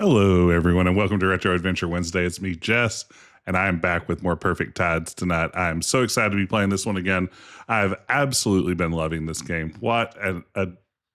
Hello, everyone, and welcome to Retro Adventure Wednesday. It's me, Jess, and I am back with more Perfect Tides tonight. I am so excited to be playing this one again. I've absolutely been loving this game. What a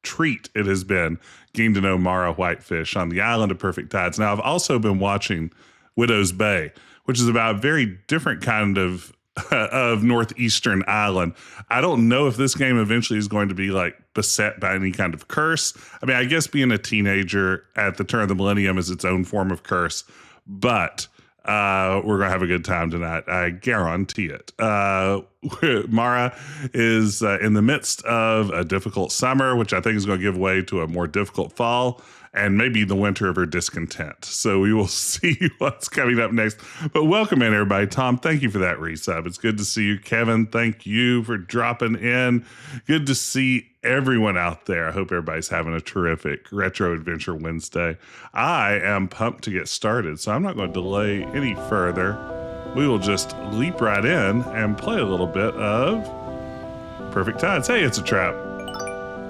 treat it has been getting to know Mara Whitefish on the island of Perfect Tides. Now, I've also been watching Widow's Bay, which is about a very different kind of northeastern island. I don't know if this game eventually is going to be like beset by any kind of curse. I mean, I guess being a teenager at the turn of the millennium is its own form of curse, but we're gonna have a good time tonight. I guarantee it. Mara is in the midst of a difficult summer, which I think is going to give way to a more difficult fall and maybe the winter of her discontent. So we will see what's coming up next. But welcome in, everybody. Tom, thank you for that resub. It's good to see you. Kevin, thank you for dropping in. Good to see everyone out there. I hope everybody's having a terrific Retro Adventure Wednesday. I am pumped to get started, so I'm not going to delay any further. We will just leap right in and play a little bit of Perfect Tides. Hey, it's a trap.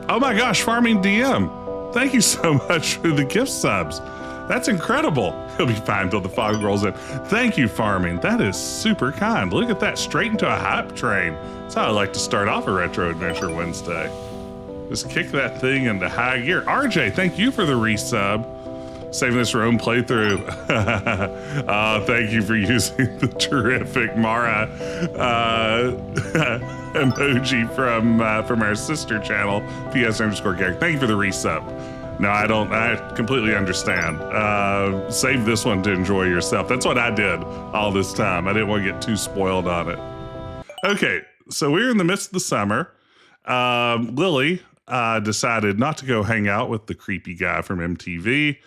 Oh my gosh, Farming DM. Thank you so much for the gift subs. That's incredible. He'll be fine till the fog rolls in. Thank you, Farming. That is super kind. Look at that, straight into a hype train. That's how I like to start off a Retro Adventure Wednesday. Just kick that thing into high gear. RJ, thank you for the resub. Saving this for own playthrough. Thank you for using the terrific Mara emoji from our sister channel, PS_Gag. Thank you for the resub. No, I completely understand. Save this one to enjoy yourself. That's what I did all this time. I didn't want to get too spoiled on it. Okay, so we're in the midst of the summer. Lily decided not to go hang out with the creepy guy from MTV.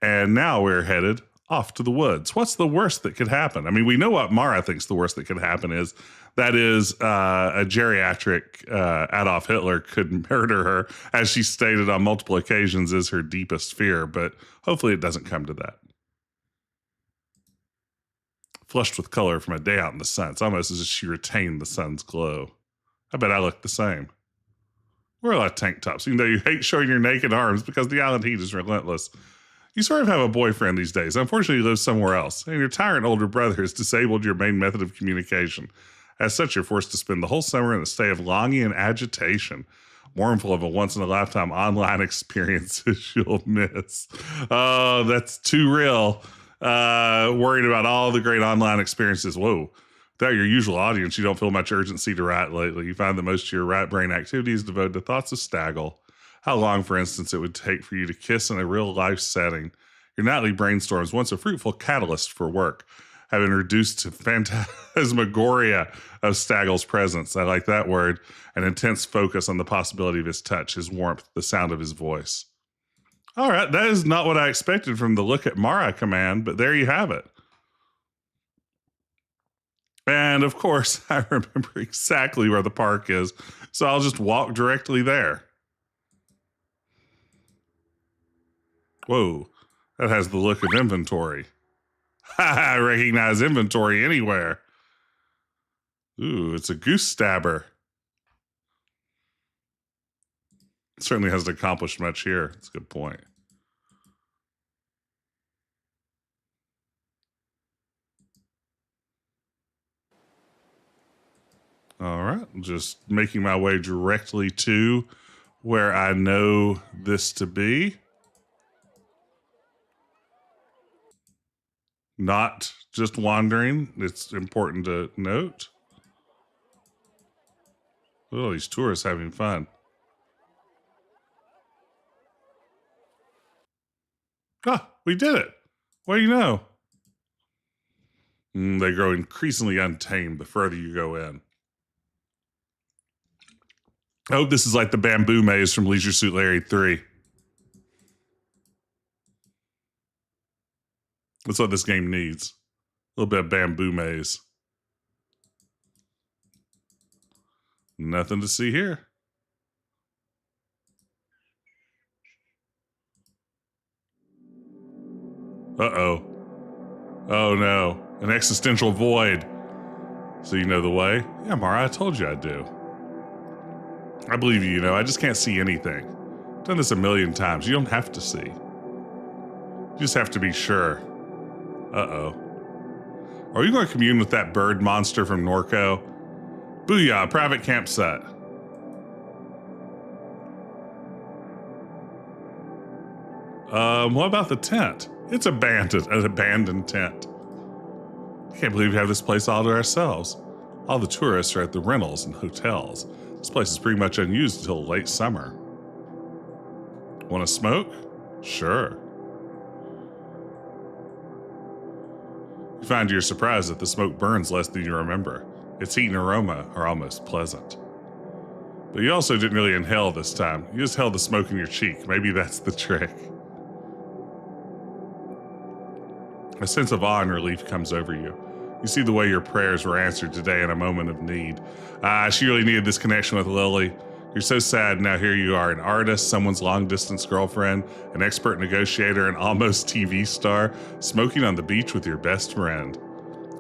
And now we're headed off to the woods. What's the worst that could happen? I mean, we know what Mara thinks the worst that could happen is. That is a geriatric Adolf Hitler could murder her, as she stated on multiple occasions is her deepest fear. But hopefully it doesn't come to that. Flushed with color from a day out in the sun. It's almost as if she retained the sun's glow. I bet I look the same. Wear a lot of tank tops, even though you hate showing your naked arms because the island heat is relentless. You sort of have a boyfriend these days. Unfortunately, he lives somewhere else, and your tyrant older brother has disabled your main method of communication. As such, you're forced to spend the whole summer in a state of longing and agitation, mournful of a once-in-a-lifetime online experiences you'll miss. Oh, that's too real. Worried about all the great online experiences. Whoa. Without your usual audience, you don't feel much urgency to write lately. You find that most of your right brain activity is devoted to thoughts of Staggle. How long, for instance, it would take for you to kiss in a real-life setting. Your nightly brainstorms, once a fruitful catalyst for work, have been reduced to phantasmagoria of Staggle's presence. I like that word. An intense focus on the possibility of his touch, his warmth, the sound of his voice. All right, that is not what I expected from the Look at Mara command, but there you have it. And of course, I remember exactly where the park is, so I'll just walk directly there. Whoa, that has the look of inventory. I recognize inventory anywhere. Ooh, it's a goose stabber. It certainly hasn't accomplished much here. That's a good point. All right, just making my way directly to where I know this to be. Not just wandering. It's important to note. Oh, these tourists having fun. Ah, we did it. What do you know? They grow increasingly untamed the further you go in. I hope this is like the bamboo maze from Leisure Suit Larry 3. That's what this game needs. A little bit of bamboo maze. Nothing to see here. Uh-oh. Oh no. An existential void. So you know the way? Yeah, Mara, I told you I do. I believe you, I just can't see anything. Done this a million times. You don't have to see. You just have to be sure. Uh-oh. Are you going to commune with that bird monster from Norco? Booyah, private campsite. What about the tent? It's abandoned, an abandoned tent. I can't believe we have this place all to ourselves. All the tourists are at the rentals and hotels. This place is pretty much unused until late summer. Want to smoke? Sure. You find to your surprise that the smoke burns less than you remember. Its heat and aroma are almost pleasant. But you also didn't really inhale this time. You just held the smoke in your cheek. Maybe that's the trick. A sense of awe and relief comes over you. You see the way your prayers were answered today in a moment of need. She really needed this connection with Lily. You're so sad, now here you are, an artist, someone's long-distance girlfriend, an expert negotiator, an almost TV star, smoking on the beach with your best friend.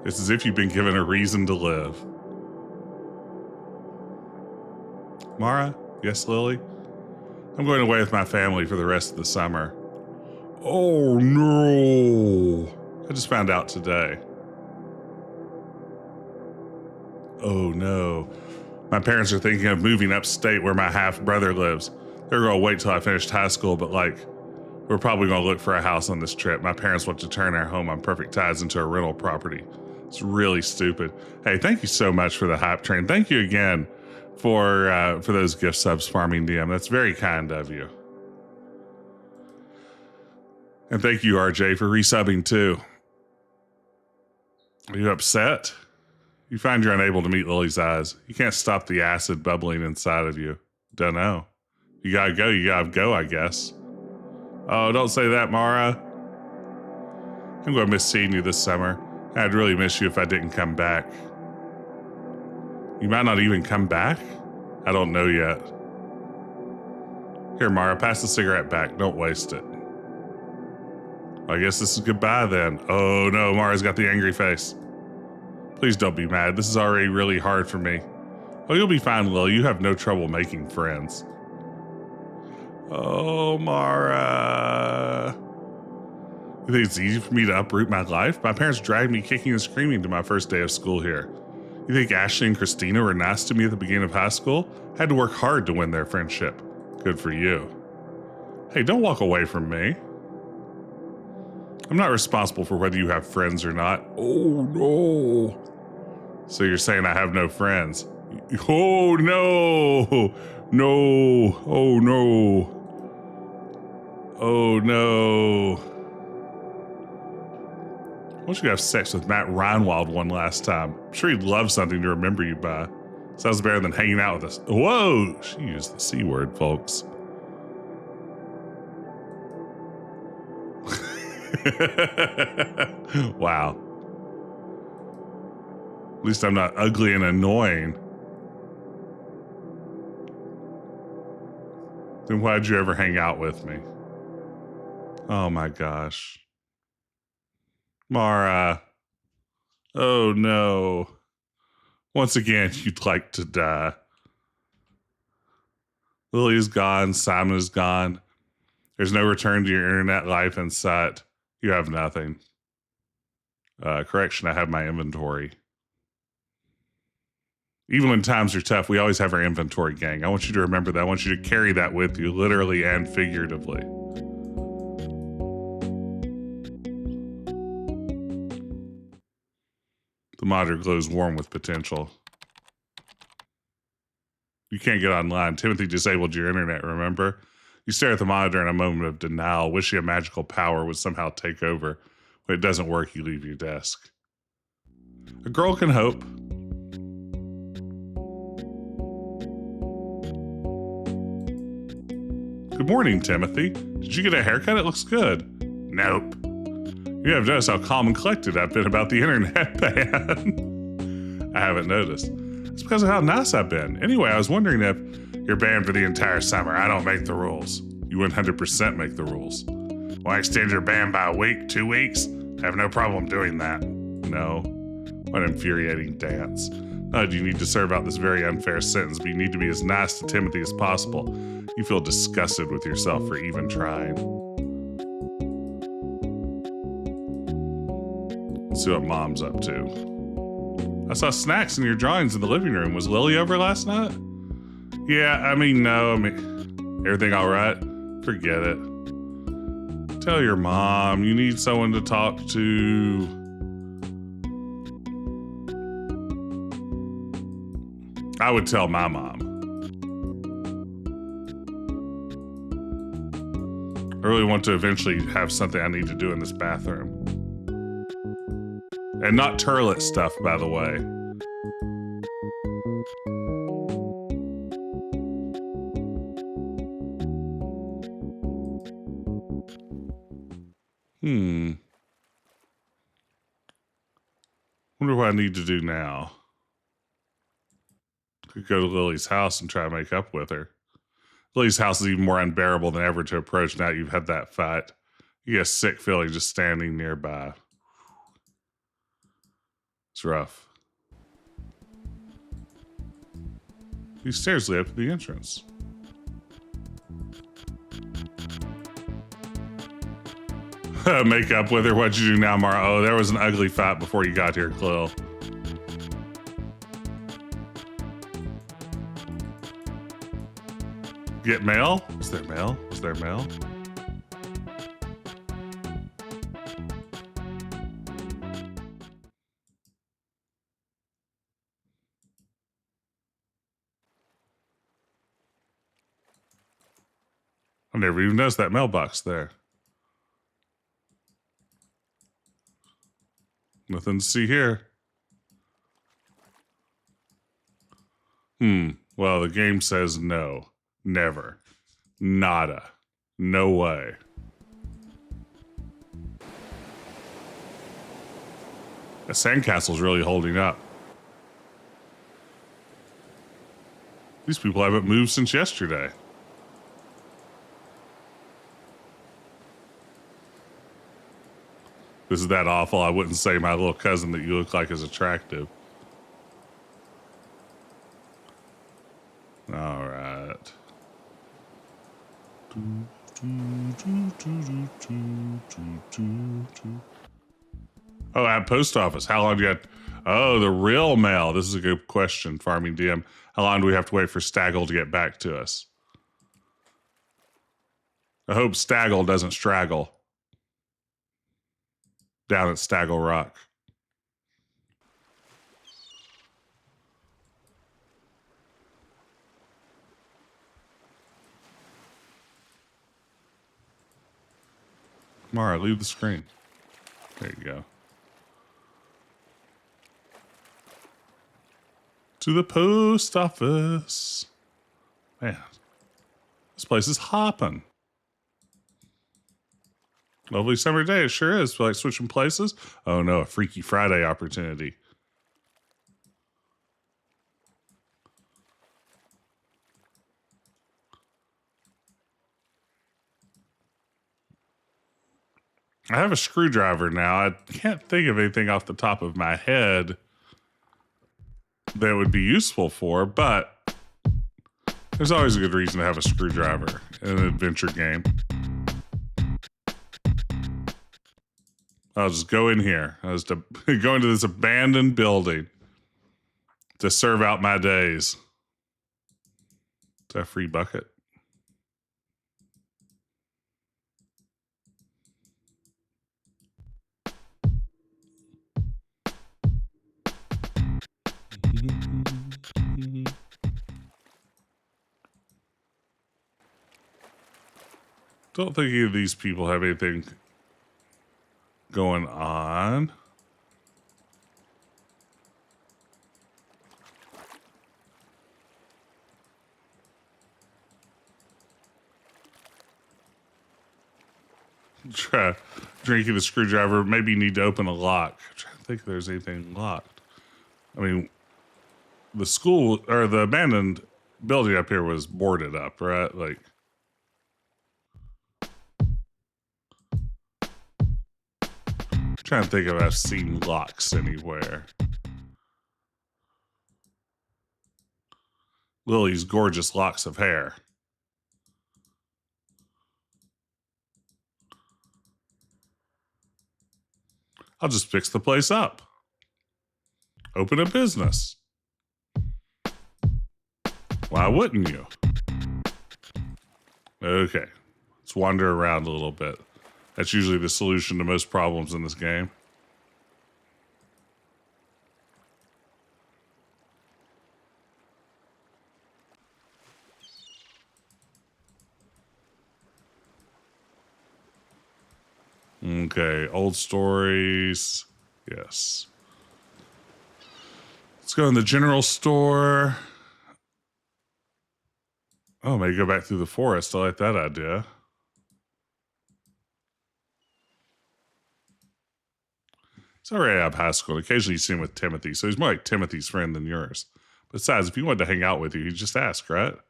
It's as if you've been given a reason to live. Mara? Yes, Lily? I'm going away with my family for the rest of the summer. Oh, no. I just found out today. Oh, no. My parents are thinking of moving upstate where my half-brother lives. They're going to wait till I finished high school, but we're probably going to look for a house on this trip. My parents want to turn our home on Perfect Tides into a rental property. It's really stupid. Hey, thank you so much for the hype train. Thank you again for those gift subs, Farming DM. That's very kind of you. And thank you, RJ, for resubbing too. Are you upset? You find you're unable to meet Lily's eyes. You can't stop the acid bubbling inside of you. Dunno. You gotta go, I guess. Oh, don't say that, Mara. I'm gonna miss seeing you this summer. I'd really miss you if I didn't come back. You might not even come back? I don't know yet. Here, Mara, pass the cigarette back. Don't waste it. I guess this is goodbye then. Oh no, Mara's got the angry face. Please don't be mad. This is already really hard for me. Oh, you'll be fine, Lil. You have no trouble making friends. Oh, Mara. You think it's easy for me to uproot my life? My parents dragged me kicking and screaming to my first day of school here. You think Ashley and Christina were nice to me at the beginning of high school? I had to work hard to win their friendship. Good for you. Hey, don't walk away from me. I'm not responsible for whether you have friends or not. Oh, no. So you're saying I have no friends? Oh, no. No. Oh, no. Oh, no. Why don't you have sex with Matt Reinwald one last time? I'm sure he'd love something to remember you by. Sounds better than hanging out with us. Whoa. She used the C word, folks. Wow. At least I'm not ugly and annoying. Then why'd you ever hang out with me? Oh my gosh. Mara. Oh no. Once again, you'd like to die. Lily is gone. Simon is gone. There's no return to your internet life in sight. You have nothing. Correction, I have my inventory. Even when times are tough, we always have our inventory, gang. I want you to remember that. I want you to carry that with you, literally and figuratively. The monitor glows warm with potential. You can't get online. Timothy disabled your internet, remember? You stare at the monitor in a moment of denial, wishing a magical power would somehow take over. When it doesn't work, you leave your desk. A girl can hope. Good morning, Timothy. Did you get a haircut? It looks good. Nope. You have noticed how calm and collected I've been about the internet ban. I haven't noticed. It's because of how nice I've been. Anyway, I was wondering if you're banned for the entire summer. I don't make the rules. You 100% make the rules. Will I extend your ban by a week, 2 weeks? I have no problem doing that. No. What an infuriating dance. Not that you need to serve out this very unfair sentence, but you need to be as nice to Timothy as possible. You feel disgusted with yourself for even trying. Let's see what Mom's up to. I saw snacks in your drawings in the living room. Was Lily over last night? Yeah, no. Everything all right? Forget it. Tell your mom you need someone to talk to. I would tell my mom. I really want to eventually have something I need to do in this bathroom. And not turlet stuff, by the way. Wonder what I need to do now. Could go to Lily's house and try to make up with her. Lily's house is even more unbearable than ever to approach now you've had that fight. You get a sick feeling just standing nearby. It's rough. These stairs lead up to the entrance. Make up with her. What'd you do now, Mara? Oh, there was an ugly fight before you got here, Clil. Get mail? Is there mail? Is there mail? I never even noticed that mailbox there. Nothing to see here. Well, the game says no. Never. Nada. No way. The sandcastle's really holding up. These people haven't moved since yesterday. This is that awful. I wouldn't say my little cousin that you look like is attractive. All right. Oh, at post office. How long do you have? Oh, the real mail. This is a good question, Farming DM. How long do we have to wait for Staggle to get back to us? I hope Staggle doesn't straggle down at Staggle Rock. Mara, leave the screen. There you go. To the post office. Man, this place is hopping. Lovely summer day, it sure is. Feel like switching places? Oh no, a Freaky Friday opportunity. I have a screwdriver now. I can't think of anything off the top of my head that would be useful for, but there's always a good reason to have a screwdriver in an adventure game. I'll just go in here. I was to go into this abandoned building to serve out my days. Is that a free bucket? Don't think any of these people have anything going on. Try drinking the screwdriver. Maybe you need to open a lock. I'm trying to think if there's anything locked. I mean, the school or the abandoned building up here was boarded up, right? Like, I'm trying to think if I've seen locks anywhere. Lily's gorgeous locks of hair. I'll just fix the place up. Open a business. Why wouldn't you? Okay. Let's wander around a little bit. That's usually the solution to most problems in this game. Okay, old stories. Yes. Let's go in the general store. Oh, maybe go back through the forest. I like that idea. He's already out of high school. Occasionally you see him with Timothy, so he's more like Timothy's friend than yours. Besides, if he wanted to hang out with you, he'd just ask, right? Well,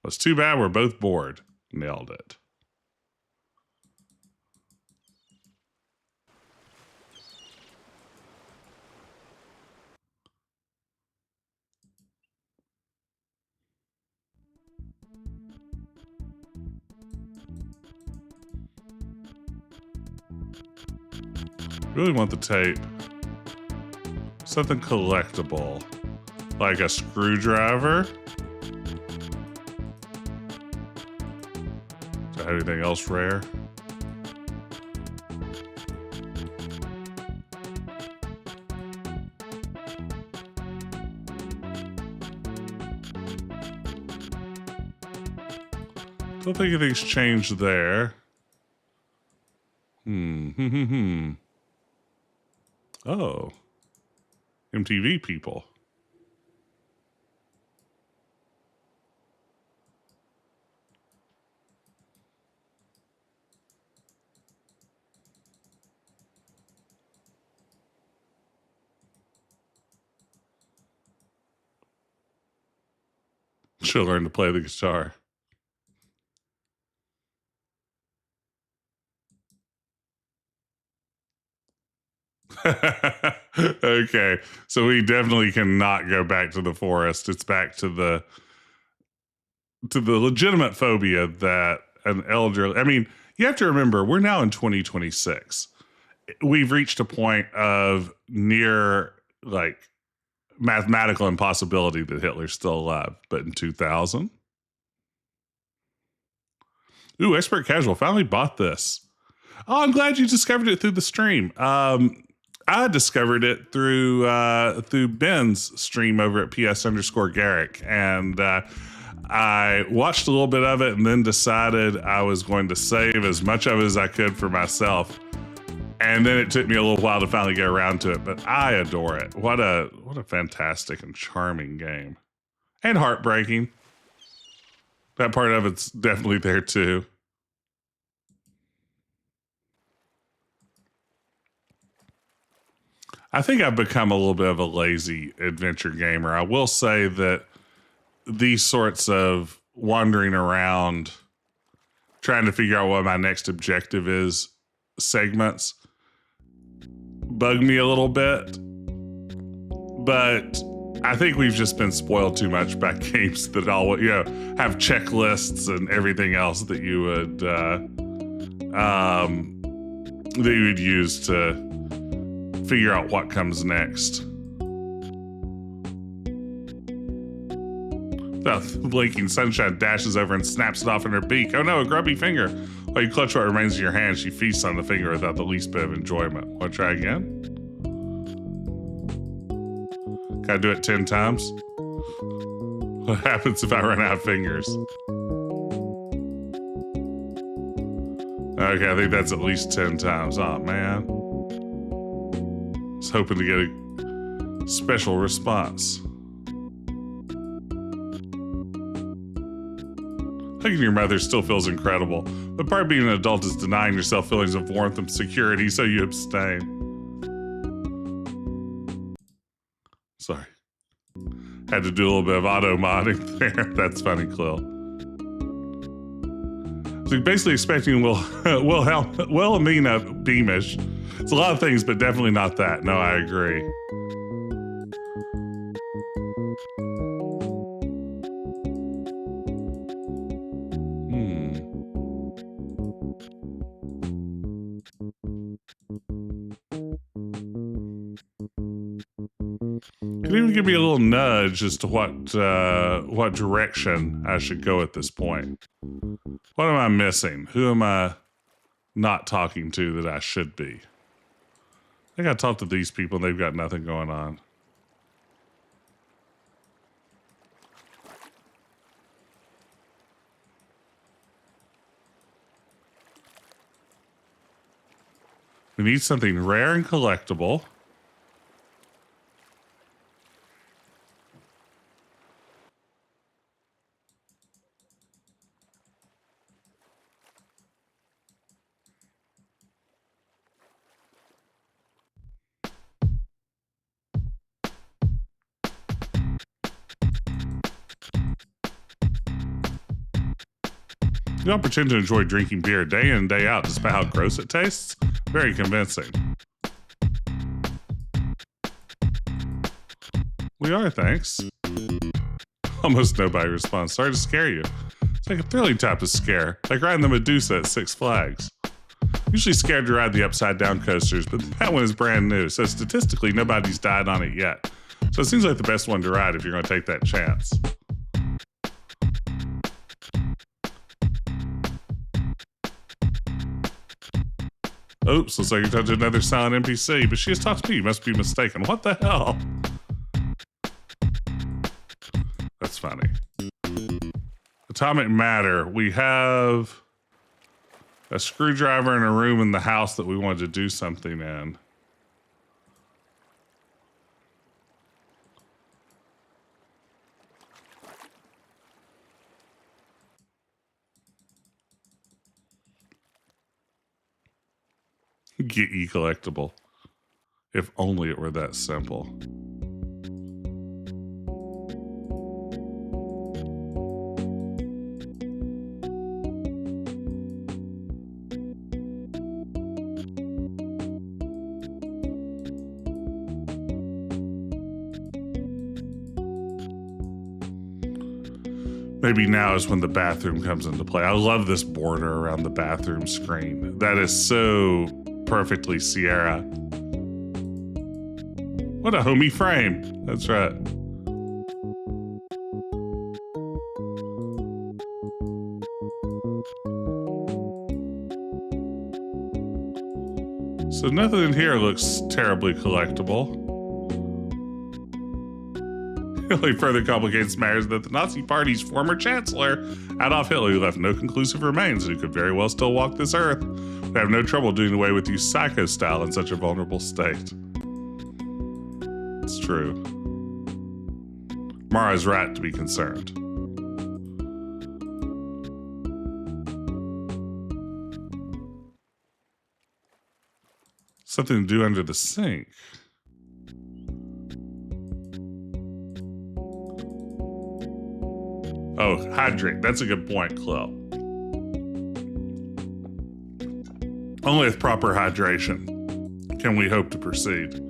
it's too bad we're both bored. Nailed it. Really want the tape. Something collectible. Like a screwdriver. Is there anything else rare? Don't think anything's changed there. Oh. MTV people. She'll learn to play the guitar. Okay, so we definitely cannot go back to the forest. It's back to the legitimate phobia that an elder. I mean, you have to remember we're now in 2026. We've reached a point of near like mathematical impossibility that Hitler's still alive. But in 2000, ooh, expert casual finally bought this. Oh, I'm glad you discovered it through the stream. I discovered it through Ben's stream over at PS_Garrick, and I watched a little bit of it and then decided I was going to save as much of it as I could for myself. And then it took me a little while to finally get around to it, but I adore it. What a fantastic and charming game, and heartbreaking. That part of it's definitely there too. I think I've become a little bit of a lazy adventure gamer. I will say that these sorts of wandering around, trying to figure out what my next objective is, segments bug me a little bit. But I think we've just been spoiled too much by games that all have checklists and everything else that you would use to figure out what comes next. The blinking sunshine dashes over and snaps it off in her beak. Oh no, a grubby finger. While you clutch what remains in your hand, she feasts on the finger without the least bit of enjoyment. Want to try again? Gotta do it 10 times? What happens if I run out of fingers? Okay, I think that's at least 10 times. Oh man. I was hoping to get a special response. Hugging your mother still feels incredible, but part of being an adult is denying yourself feelings of warmth and security, so you abstain. Sorry. Had to do a little bit of auto modding there. That's funny, Quill. So you're basically expecting Wilhelmina Beamish. It's a lot of things, but definitely not that. No, I agree. Could even give me a little nudge as to what direction I should go at this point. What am I missing? Who am I not talking to that I should be? I think I talked to these people and they've got nothing going on. We need something rare and collectible. You don't pretend to enjoy drinking beer day in and day out despite how gross it tastes? Very convincing. We are, thanks. Almost nobody responds. Sorry to scare you. It's like a thrilling type of scare, like riding the Medusa at Six Flags. Usually scared to ride the upside down coasters, but that one is brand new, so statistically nobody's died on it yet. So it seems like the best one to ride if you're going to take that chance. Oops, looks like you're touching another silent NPC, but she has talked to me. You must be mistaken. What the hell? That's funny. Atomic matter. We have a screwdriver in a room in the house that we wanted to do something in. Get E collectible. If only it were that simple. Maybe now is when the bathroom comes into play. I love this border around the bathroom screen. That is so perfectly Sierra. What a homey frame. That's right. So nothing in here looks terribly collectible. It only further complicates matters that the Nazi Party's former chancellor, Adolf Hitler, who left no conclusive remains and who could very well still walk this earth, would have no trouble doing away with you psycho style in such a vulnerable state. It's true. Mara's right to be concerned. Something to do under the sink. Oh, hydrate. That's a good point, Chloe. Only with proper hydration can we hope to proceed.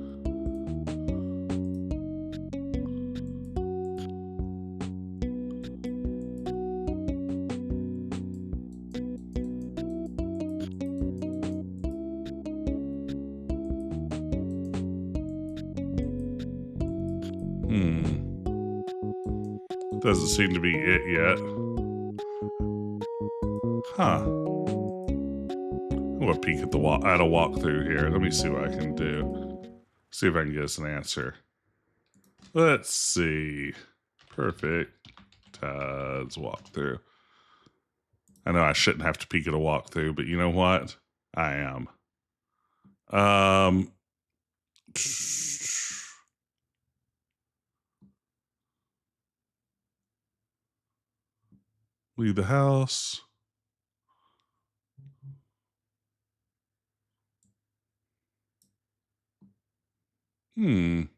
Doesn't seem to be it yet. Huh. We'll peek at a walkthrough here. Let me see what I can do. See if I can get us an answer. Let's see. Perfect. Tides walkthrough. I know I shouldn't have to peek at a walkthrough, but you know what? I am. Leave the house. I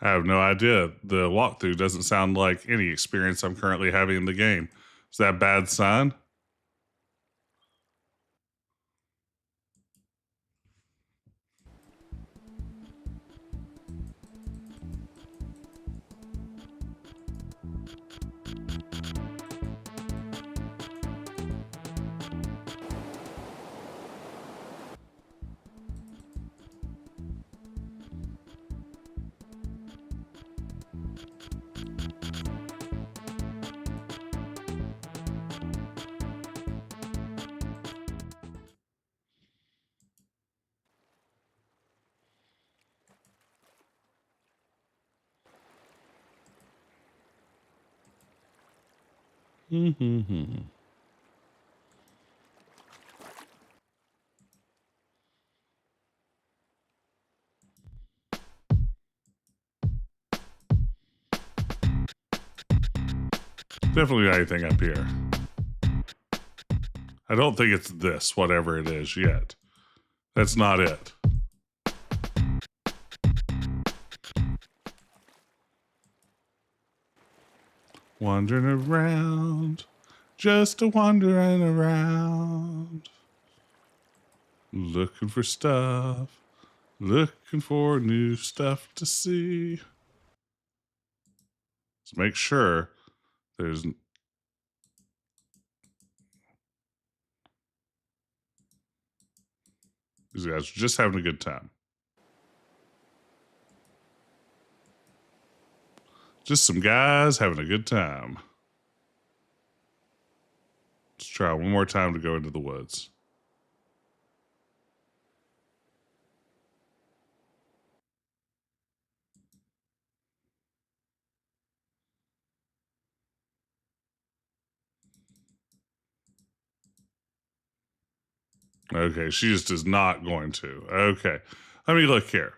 have no idea. The walkthrough doesn't sound like any experience I'm currently having in the game. Is that a bad sign? Mm-hmm. Definitely not anything up here. I don't think it's this, whatever it is, yet. That's not it. Wandering around, just a wandering around. Looking for stuff, looking for new stuff to see. Let's make sure there's... These guys are just having a good time. Just some guys having a good time. Let's try one more time to go into the woods. Okay, she just is not going to. Okay, let me look here.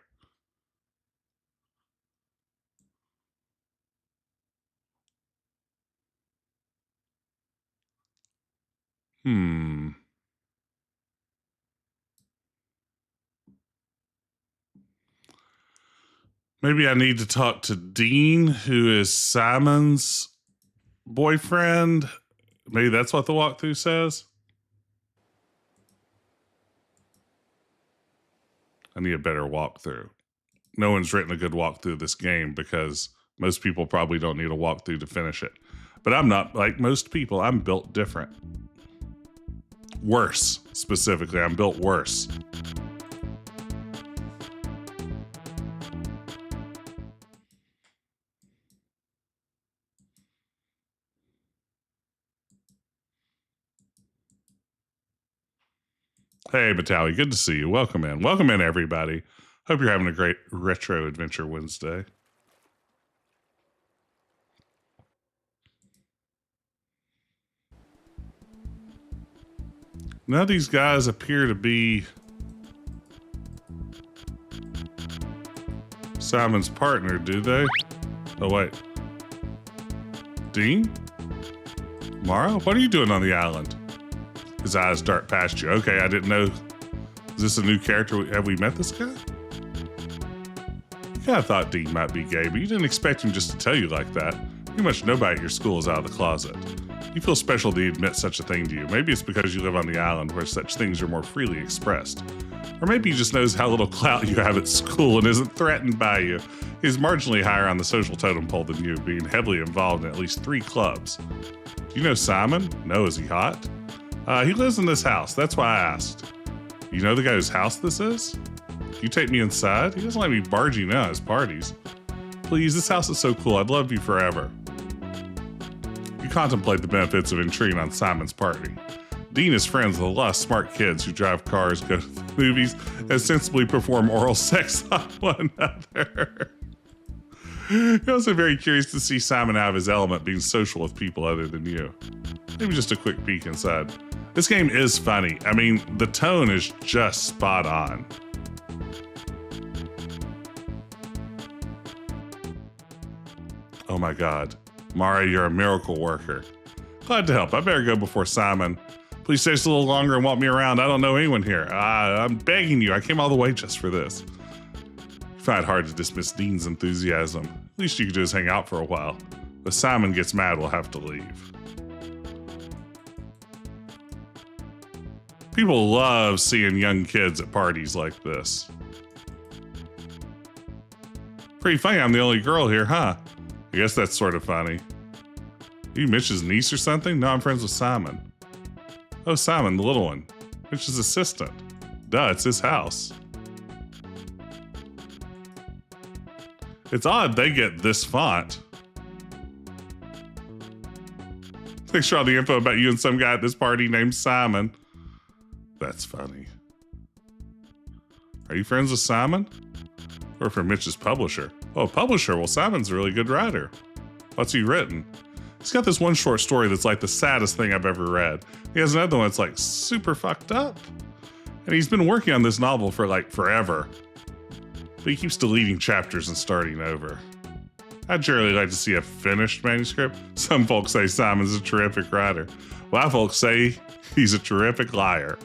Maybe I need to talk to Dean, who is Simon's boyfriend. Maybe that's what the walkthrough says. I need a better walkthrough. No one's written a good walkthrough of this game because most people probably don't need a walkthrough to finish it. But I'm not like most people. I'm built different. Worse, specifically. I'm built worse. Hey, Matawi, good to see you. Welcome in. Welcome in, everybody. Hope you're having a great Retro Adventure Wednesday. None of these guys appear to be Simon's partner, do they? Oh, wait. Dean? Mara, what are you doing on the island? His eyes dart past you. Okay, I didn't know. Is this a new character? Have we met this guy? You kind of thought Dean might be gay, but you didn't expect him just to tell you like that. Pretty much nobody at your school is out of the closet. You feel special to admit such a thing to you. Maybe it's because you live on the island where such things are more freely expressed. Or maybe he just knows how little clout you have at school and isn't threatened by you. He's marginally higher on the social totem pole than you, being heavily involved in at least 3 clubs. Do you know Simon? No, is he hot? He lives in this house. That's why I asked. You know the guy whose house this is? Can you take me inside? He doesn't let me barging in at his parties. Please, this house is so cool. I'd love you forever. You contemplate the benefits of intriguing on Simon's party. Dean is friends with a lot of smart kids who drive cars, go to the movies, and sensibly perform oral sex on one another. You're also very curious to see Simon out of his element being social with people other than you. Maybe just a quick peek inside. This game is funny. I mean, the tone is just spot on. Oh my God. Mara, you're a miracle worker. Glad to help. I better go before Simon. Please stay just a little longer and walk me around. I don't know anyone here. I'm begging you. I came all the way just for this. You find it hard to dismiss Dean's enthusiasm. At least you could do is hang out for a while. If Simon gets mad, we'll have to leave. People love seeing young kids at parties like this. Pretty funny I'm the only girl here, huh? I guess that's sort of funny. Are you Mitch's niece or something? No, I'm friends with Simon. Oh, Simon, the little one. Mitch's assistant. Duh, it's his house. It's odd they get this font. Thanks for all the info about you and some guy at this party named Simon. That's funny. Are you friends with Simon? Or from Mitch's publisher? Oh, publisher? Well, Simon's a really good writer. What's he written? He's got this one short story that's like the saddest thing I've ever read. He has another one that's like super fucked up. And he's been working on this novel for like forever. But he keeps deleting chapters and starting over. I'd surely like to see a finished manuscript. Some folks say Simon's a terrific writer. Well, folks say he's a terrific liar.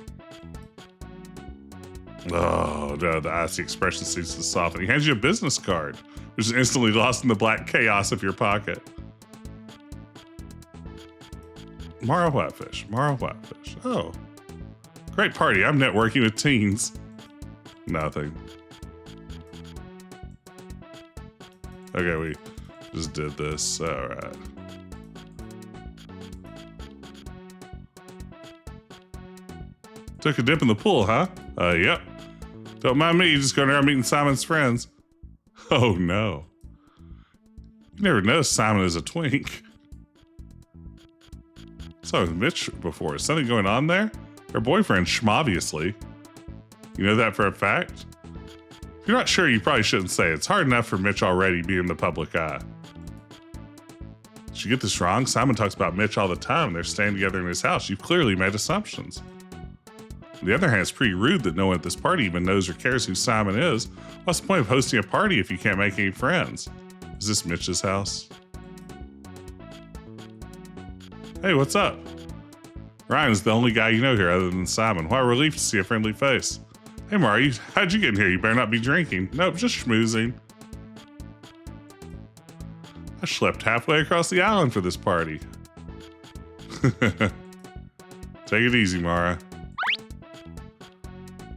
Oh, no, the icy expression seems to soften. He hands you a business card, which is instantly lost in the black chaos of your pocket. Mara Whitefish. Oh, great party. I'm networking with teens. Nothing. Okay, we just did this. All right. Took a dip in the pool, huh? Yep. Don't mind me, just going around meeting Simon's friends. Oh, no. You never noticed Simon is a twink. Saw with Mitch before. Is something going on there? Her boyfriend, obviously. You know that for a fact? If you're not sure, you probably shouldn't say. It's hard enough for Mitch already being in the public eye. Did you get this wrong? Simon talks about Mitch all the time. They're staying together in his house. You've clearly made assumptions. On the other hand, it's pretty rude that no one at this party even knows or cares who Simon is. What's the point of hosting a party if you can't make any friends? Is this Mitch's house? Hey, what's up? Ryan's the only guy you know here other than Simon. What a relief to see a friendly face. Hey, Mari, how'd you get in here? You better not be drinking. Nope, just schmoozing. I schlepped halfway across the island for this party. Take it easy, Mara.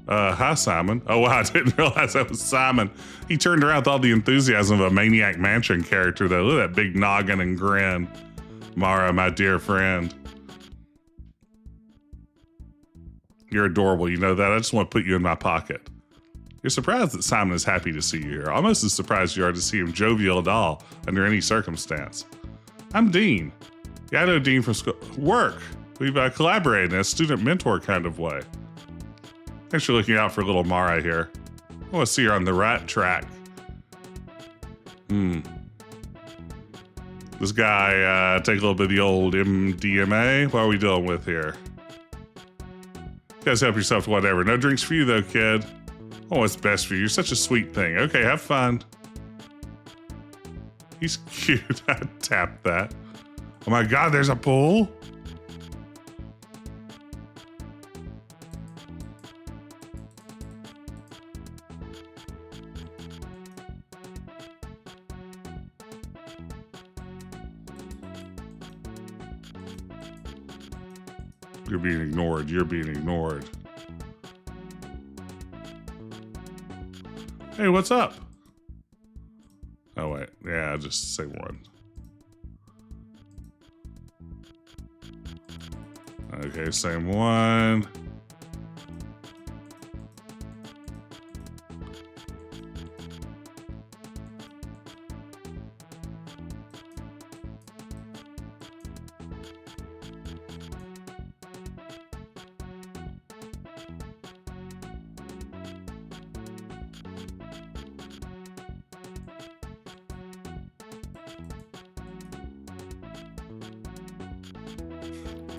Hi, Simon. Oh, wow, I didn't realize that was Simon. He turned around with all the enthusiasm of a Maniac Mansion character, though. Look at that big noggin and grin. Mara, my dear friend. You're adorable, you know that? I just want to put you in my pocket. You're surprised that Simon is happy to see you here. Almost as surprised you are to see him jovial at all, under any circumstance. I'm Dean. Yeah, I know Dean from school. Work. We've collaborated in a student mentor kind of way. Thanks for looking out for little Mara here. I want to see her on the right track. This guy, take a little bit of the old MDMA. What are we dealing with here? You guys help yourself to whatever. No drinks for you though, kid. Oh, what's best for you? You're such a sweet thing. Okay, have fun. He's cute. I tapped that. Oh my God, there's a pool? You're being ignored. You're being ignored. Hey, what's up? Oh, wait. Yeah, just say one. Okay, same one.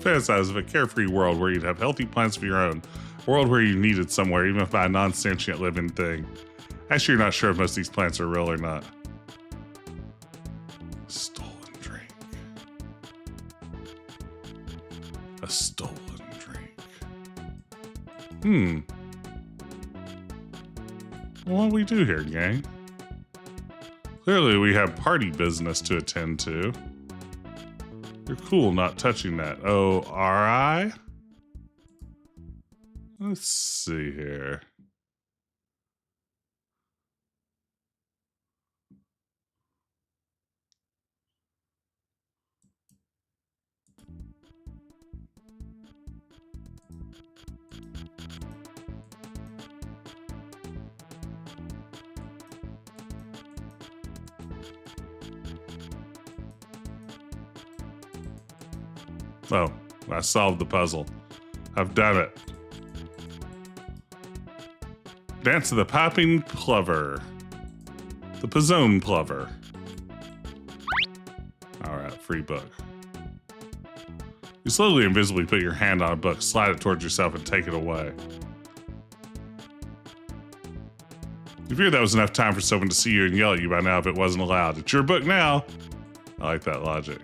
Fantasize of a carefree world where you'd have healthy plants of your own. A world where you needed somewhere, even if by a non-sentient living thing. Actually, you're not sure if most of these plants are real or not. Stolen drink. A stolen drink. What do we do here, gang? Clearly, we have party business to attend to. You're cool not touching that. Oh, are I? Let's see here. Oh, I solved the puzzle. I've done it. Dance of the Popping Plover. The Pizzone Plover. All right, free book. You slowly and visibly put your hand on a book, slide it towards yourself, and take it away. You figured that was enough time for someone to see you and yell at you by now if it wasn't allowed. It's your book now. I like that logic.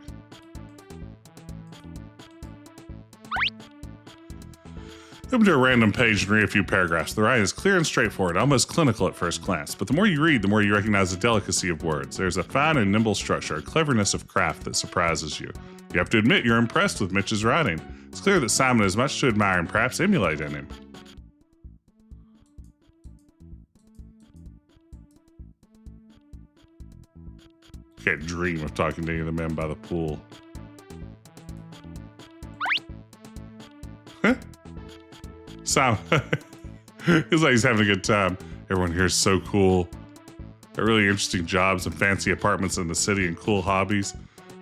Open to a random page and read a few paragraphs. The writing is clear and straightforward, almost clinical at first glance. But the more you read, the more you recognize the delicacy of words. There's a fine and nimble structure, a cleverness of craft that surprises you. You have to admit you're impressed with Mitch's writing. It's clear that Simon has much to admire and perhaps emulate in him. Can't dream of talking to any of the men by the pool. Simon, feels like he's having a good time. Everyone here is so cool. Got really interesting jobs and fancy apartments in the city and cool hobbies.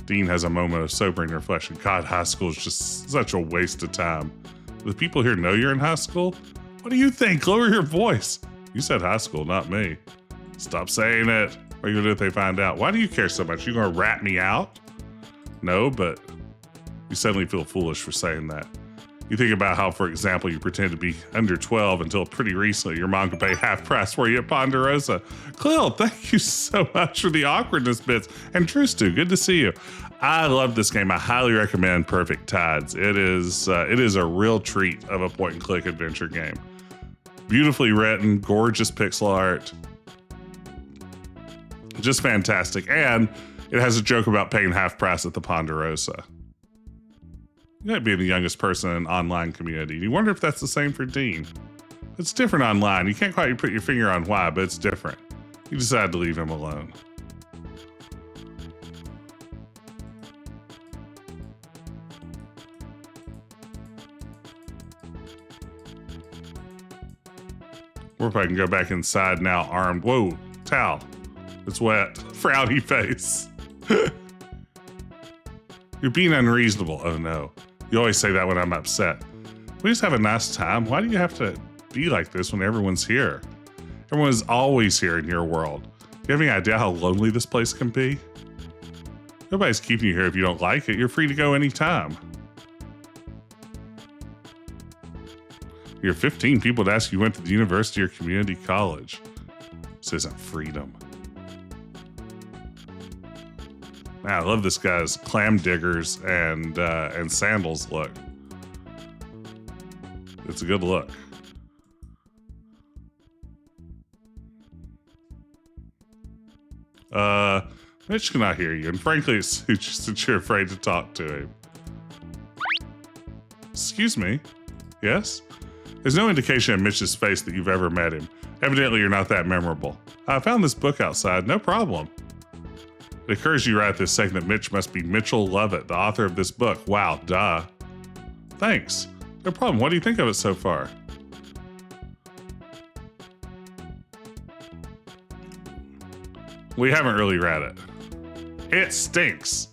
Dean has a moment of sobering reflection. God, high school is just such a waste of time. Do the people here know you're in high school? What do you think? Lower your voice. You said high school, not me. Stop saying it. What are you gonna do if they find out? Why do you care so much? You gonna rat me out? No, but you suddenly feel foolish for saying that. You think about how, for example, you pretend to be under 12 until pretty recently your mom could pay half price for you at Ponderosa. Clell, thank you so much for the awkwardness bits. And Trustu, good to see you. I love this game. I highly recommend Perfect Tides. It is a real treat of a point-and-click adventure game. Beautifully written, gorgeous pixel art. Just fantastic. And it has a joke about paying half price at the Ponderosa. You might be the youngest person in an online community. You wonder if that's the same for Dean. It's different online. You can't quite put your finger on why, but it's different. You decide to leave him alone. Or if I can go back inside now armed. Whoa, towel. It's wet. Frowny face. You're being unreasonable. Oh no. You always say that when I'm upset. We just have a nice time. Why do you have to be like this when everyone's here? Everyone's always here in your world. Do you have any idea how lonely this place can be? Nobody's keeping you here if you don't like it. You're free to go anytime. You're 15 people to ask you went to the university or community college. This isn't freedom. Man, I love this guy's clam diggers and sandals look. It's a good look. Mitch cannot hear you, and frankly, it suits you since you're afraid to talk to him. Excuse me? Yes? There's no indication in Mitch's face that you've ever met him. Evidently, you're not that memorable. I found this book outside, no problem. It occurs to you right at this second that Mitch must be Mitchell Lovett, the author of this book. Wow, duh. Thanks. No problem. What do you think of it so far? We haven't really read it. It stinks.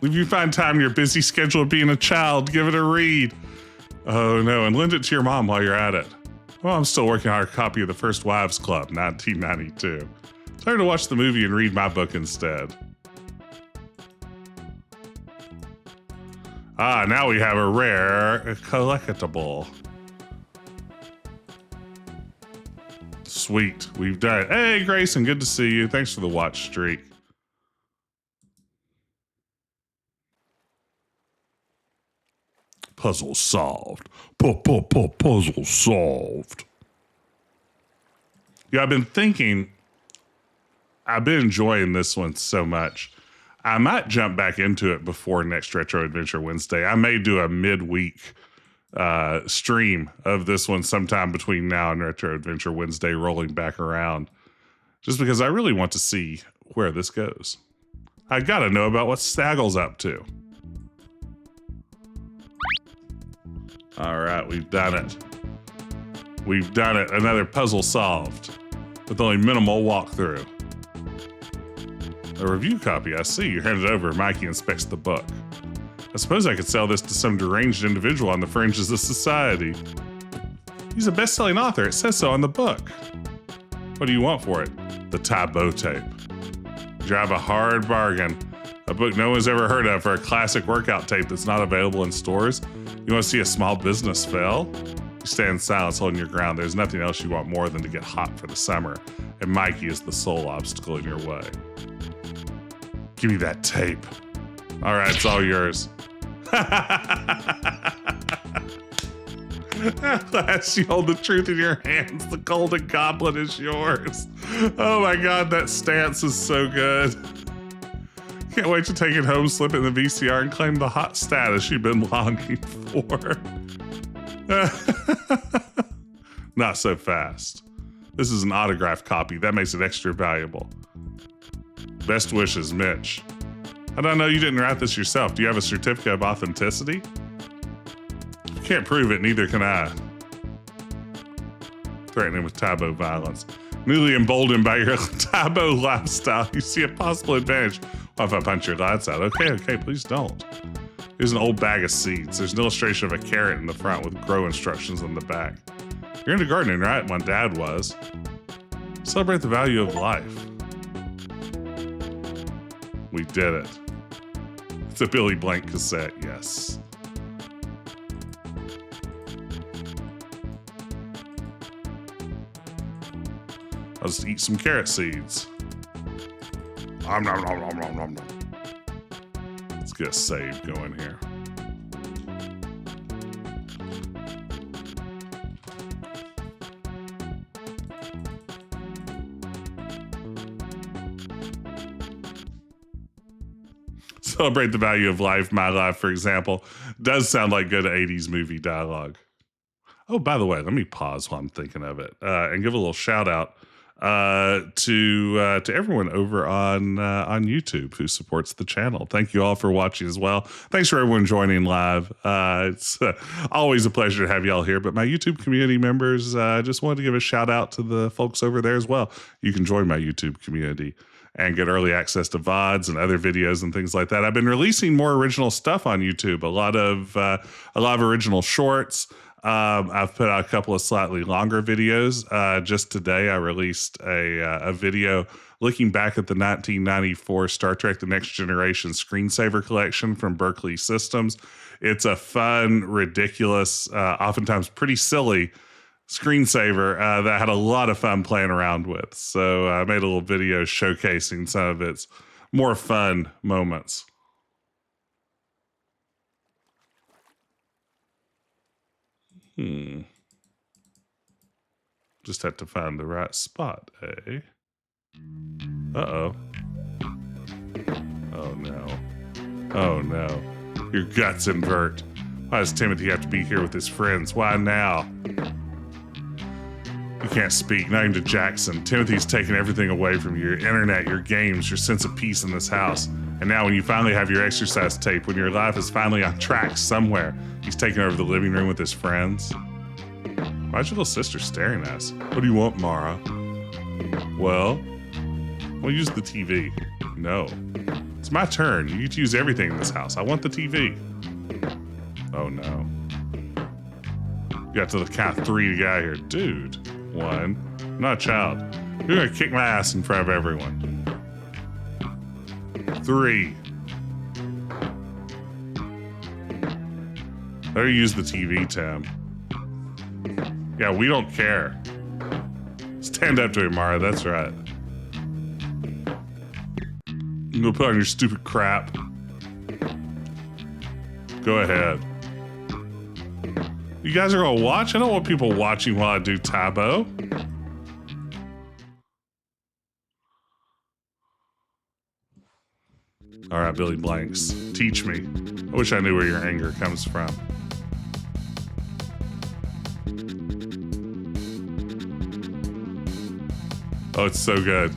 If you find time in your busy schedule of being a child, give it a read. Oh no, and lend it to your mom while you're at it. Well, I'm still working on a copy of The First Wives Club, 1992. Tell her to watch the movie and read my book instead. Ah, now we have a rare collectible. Sweet, we've done it. Hey, Grayson, good to see you. Thanks for the watch streak. Puzzle solved. Puzzle solved. Yeah, I've been enjoying this one so much. I might jump back into it before next Retro Adventure Wednesday. I may do a midweek stream of this one sometime between now and Retro Adventure Wednesday rolling back around. Just because I really want to see where this goes. I gotta know about what Staggle's up to. All right, we've done it. We've done it. Another puzzle solved with only minimal walkthrough. A review copy, I see. You hand it over. Mikey inspects the book. I suppose I could sell this to some deranged individual on the fringes of society. He's a best-selling author. It says so on the book. What do you want for it? The Tae Bo tape. Drive a hard bargain. A book no one's ever heard of for a classic workout tape that's not available in stores. You want to see a small business fail? You stay in silence, holding your ground. There's nothing else you want more than to get hot for the summer, and Mikey is the sole obstacle in your way. Give me that tape. All right, it's all yours. At last, you hold the truth in your hands. The golden goblet is yours. Oh my God, that stance is so good. Can't wait to take it home, slip it in the VCR, and claim the hot status you've been longing for. Not so fast. This is an autographed copy. That makes it extra valuable. Best wishes, Mitch. I don't know, you didn't write this yourself. Do you have a certificate of authenticity? Can't prove it, neither can I. Threatening with Tae Bo violence. Newly emboldened by your Tae Bo lifestyle, you see a possible advantage. Well, if I punch your lights out. Okay, please don't. Here's an old bag of seeds. There's an illustration of a carrot in the front with grow instructions on the back. You're into gardening, right? My dad was. Celebrate the value of life. We did it. It's a Billy Blank cassette, yes. I'll just eat some carrot seeds. Nom, nom, nom, nom, nom, nom, nom. Let's get a save going here. Celebrate the value of life. My life, for example, does sound like good 80s movie dialogue. Oh, by the way, let me pause while I'm thinking of it and give a little shout out to everyone over on YouTube who supports the channel. Thank you all for watching as well. Thanks for everyone joining live. It's always a pleasure to have y'all here. But my YouTube community members, just wanted to give a shout out to the folks over there as well. You can join my YouTube community and get early access to VODs and other videos and things like that. I've been releasing more original stuff on YouTube. A lot of original shorts. I've put out a couple of slightly longer videos. Just today, I released a video looking back at the 1994 Star Trek The Next Generation screensaver collection from Berkeley Systems. It's a fun, ridiculous, oftentimes pretty silly screensaver that I had a lot of fun playing around with. So I made a little video showcasing some of its more fun moments. Just have to find the right spot, eh? Uh-oh. Oh, no. Oh, no. Your guts invert. Why does Timothy have to be here with his friends? Why now? You can't speak, not even to Jackson. Timothy's taken everything away from you. Your internet, your games, your sense of peace in this house. And now when you finally have your exercise tape, when your life is finally on track somewhere, he's taking over the living room with his friends. Why's your little sister staring at us? What do you want, Mara? Well, we'll use the TV. No. It's my turn. You get to use everything in this house. I want the TV. Oh, no. You got to the count of 3 to get out of here. Dude. 1. I'm not a child. You're going to kick my ass in front of everyone. 3. Better use the TV, Tim. Yeah, we don't care. Stand up to him, Mara. That's right. You gonna put on your stupid crap. Go ahead. You guys are gonna watch? I don't want people watching while I do Tae Bo. All right, Billy Blanks, teach me. I wish I knew where your anger comes from. Oh, it's so good.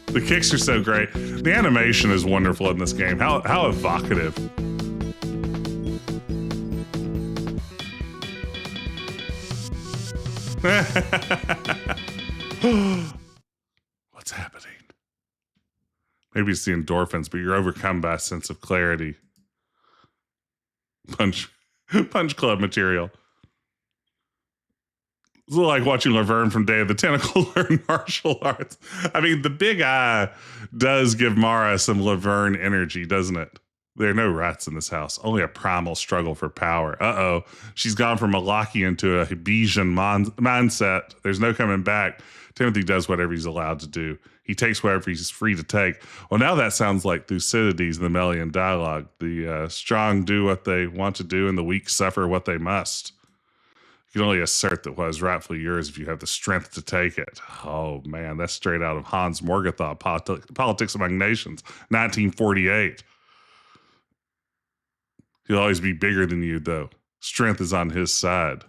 The kicks are so great. The animation is wonderful in this game. How evocative. What's happening? Maybe it's the endorphins, but you're overcome by a sense of clarity. Punch Club material. It's like watching Laverne from Day of the Tentacle learn martial arts. I mean, the big eye does give Mara some Laverne energy, doesn't it? There are no rats in this house, only a primal struggle for power. Uh-oh. She's gone from a Lockean to a Hebesian mindset. There's no coming back. Timothy does whatever he's allowed to do. He takes whatever he's free to take. Well, now that sounds like Thucydides in the Melian dialogue. The strong do what they want to do, and the weak suffer what they must. You can only assert that what is rightfully yours if you have the strength to take it. Oh, man, that's straight out of Hans Morgenthau, Politics Among Nations, 1948. He'll always be bigger than you, though. Strength is on his side.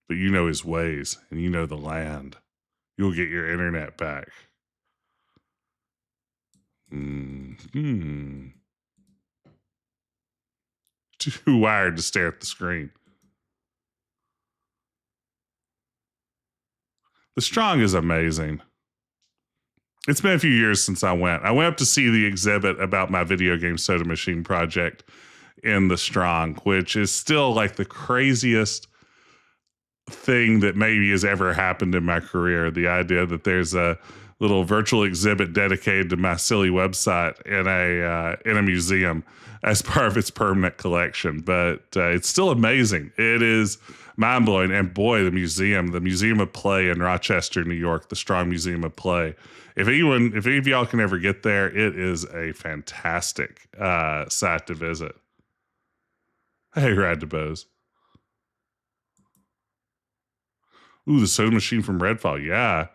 But you know his ways, and you know the land. You'll get your internet back. Hmm. Too wired to stare at the screen. The Strong is amazing. It's been a few years since I went. I went up to see the exhibit about my video game soda machine project in the Strong, which is still like the craziest thing that maybe has ever happened in my career. The idea that there's a little virtual exhibit dedicated to my silly website in a museum as part of its permanent collection. But it's still amazing. It is mind blowing. And boy, the Museum of Play in Rochester, New York, the Strong Museum of Play. If any of y'all can ever get there, it is a fantastic site to visit. Hey, Rad DeBose. Ooh, the soda machine from Redfall. Yeah.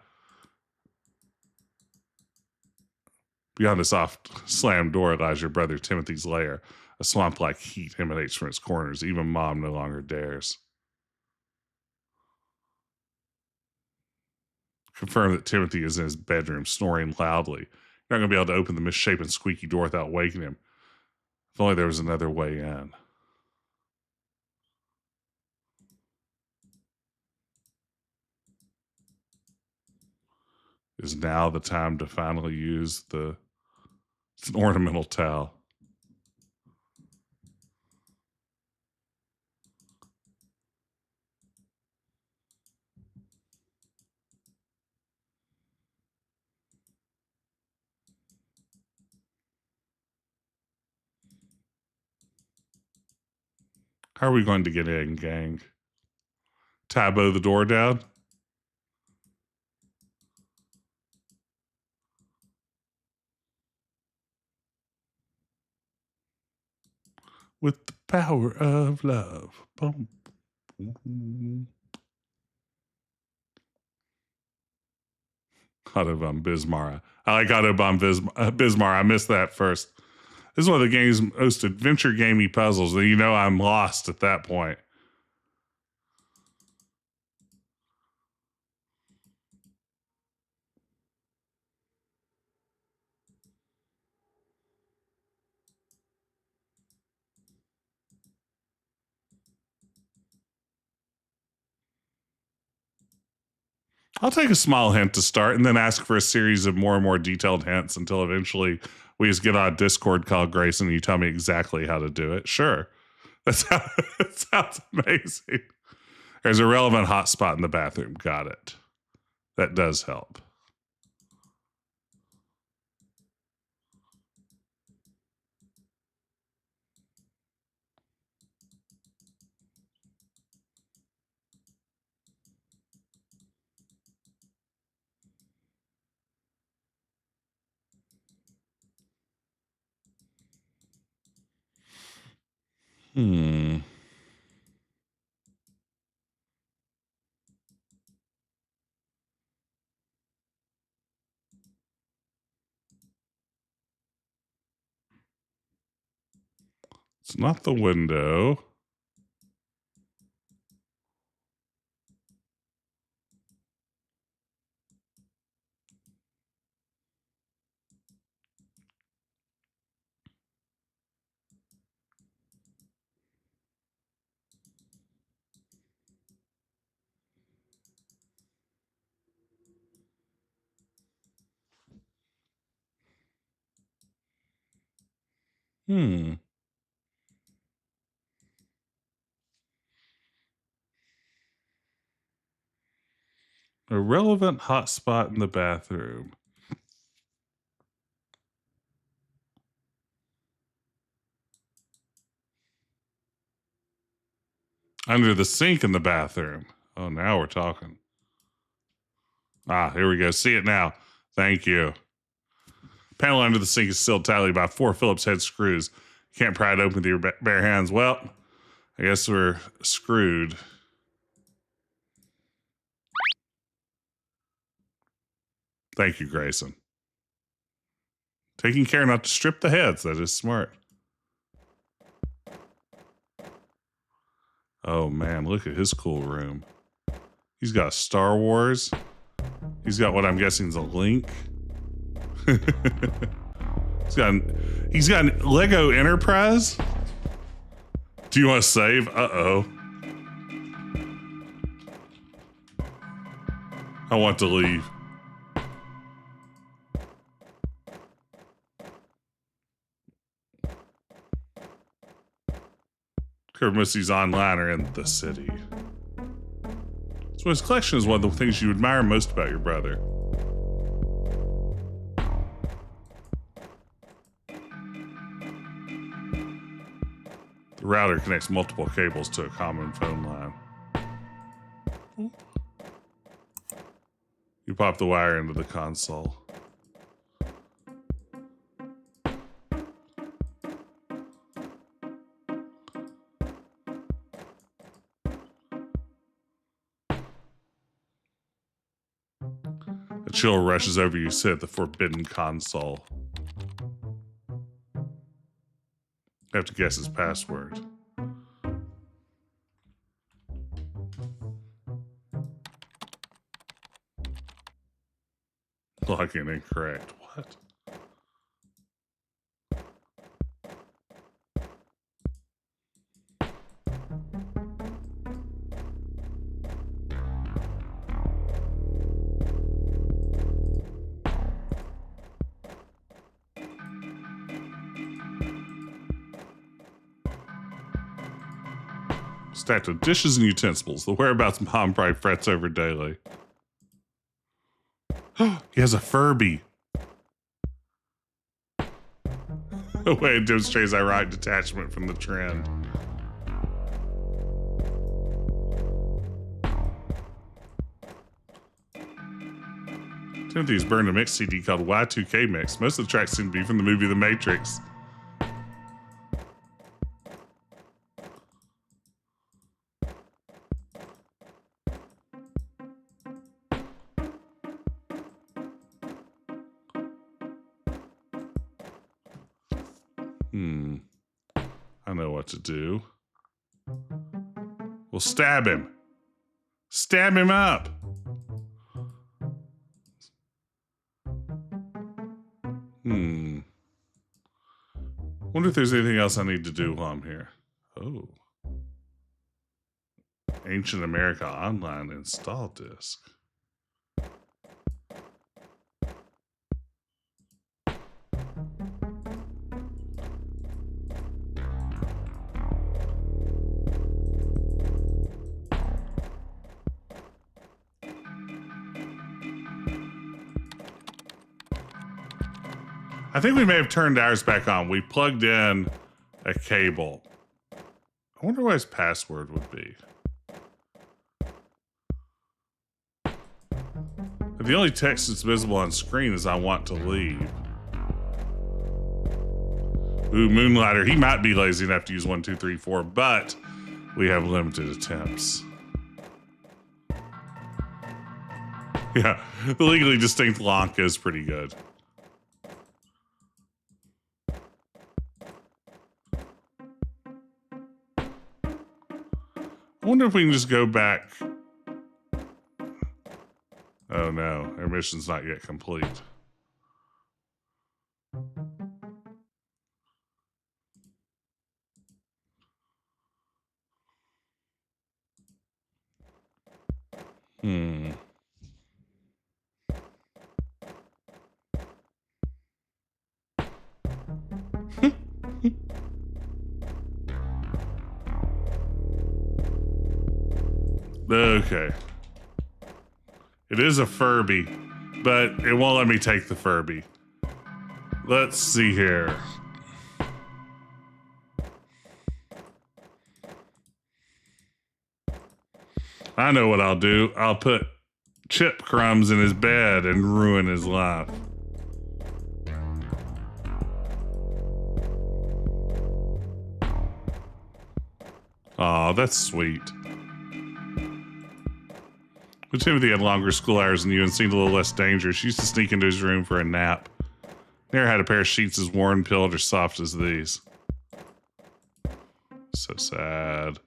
Beyond the soft slammed door lies your brother Timothy's lair. A swamp-like heat emanates from its corners. Even Mom no longer dares. Confirm that Timothy is in his bedroom, snoring loudly. You're not going to be able to open the misshapen, squeaky door without waking him. If only there was another way in. Is now the time to finally use the... It's an ornamental towel. How are we going to get in, gang? Tae Bo the door down? With the power of love. Boom. Autobahn Bismara. I like Autobahn Bismara. I missed that first. This is one of the game's most adventure gamey puzzles. And you know I'm lost at that point. I'll take a small hint to start and then ask for a series of more and more detailed hints until eventually we just get on a Discord call, Grayson, and you tell me exactly how to do it. Sure. That sounds amazing. There's a relevant hotspot in the bathroom. Got it. That does help. Hmm. It's not the window. Hmm. A relevant hotspot in the bathroom. Under the sink in the bathroom. Oh, now we're talking. Ah, here we go. See it now. Thank you. Panel under the sink is still tightly by 4 Phillips head screws. You can't pry it open with your bare hands. Well, I guess we're screwed. Thank you, Grayson. Taking care not to strip the heads. That is smart. Oh, man. Look at his cool room. He's got Star Wars. He's got what I'm guessing is a Link. He's got Lego Enterprise. Do you want to save? Uh-oh. I want to leave. Kermessy's online or in the city. So his collection is one of the things you admire most about your brother. The router connects multiple cables to a common phone line. You pop the wire into the console. A chill rushes over you, sit at the forbidden console. You have to guess his password. Login incorrect. What? Stacked with dishes and utensils. The whereabouts mom probably frets over daily. He has a Furby. A way it demonstrates ironic detachment from the trend. Timothy's burned a mix CD called Y2K Mix. Most of the tracks seem to be from the movie The Matrix. I know what to do. We'll stab him. Stab him up. Wonder if there's anything else I need to do while I'm here. Oh. Ancient America Online install disk. I think we may have turned ours back on. We plugged in a cable. I wonder what his password would be. The only text that's visible on screen is I want to leave. Ooh, Moonlighter. He might be lazy enough to use 1, 2, 3, 4, but we have limited attempts. Yeah, the legally distinct Lanka is pretty good. I wonder if we can just go back. Oh no, our mission's not yet complete. Okay. It is a Furby, but it won't let me take the Furby. Let's see here. I know what I'll do. I'll put chip crumbs in his bed and ruin his life. Aw, that's sweet. But Timothy had longer school hours than you and seemed a little less dangerous. She used to sneak into his room for a nap. Never had a pair of sheets as worn, pillowed, or soft as these. So sad.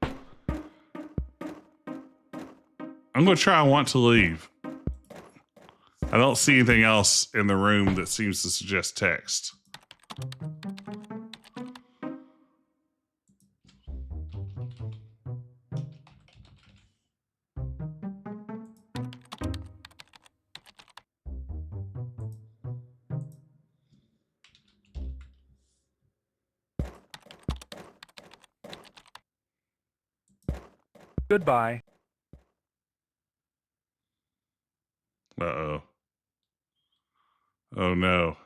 I'm going to try Want to Leave. I don't see anything else in the room that seems to suggest text. Goodbye. Uh-oh. Oh, no.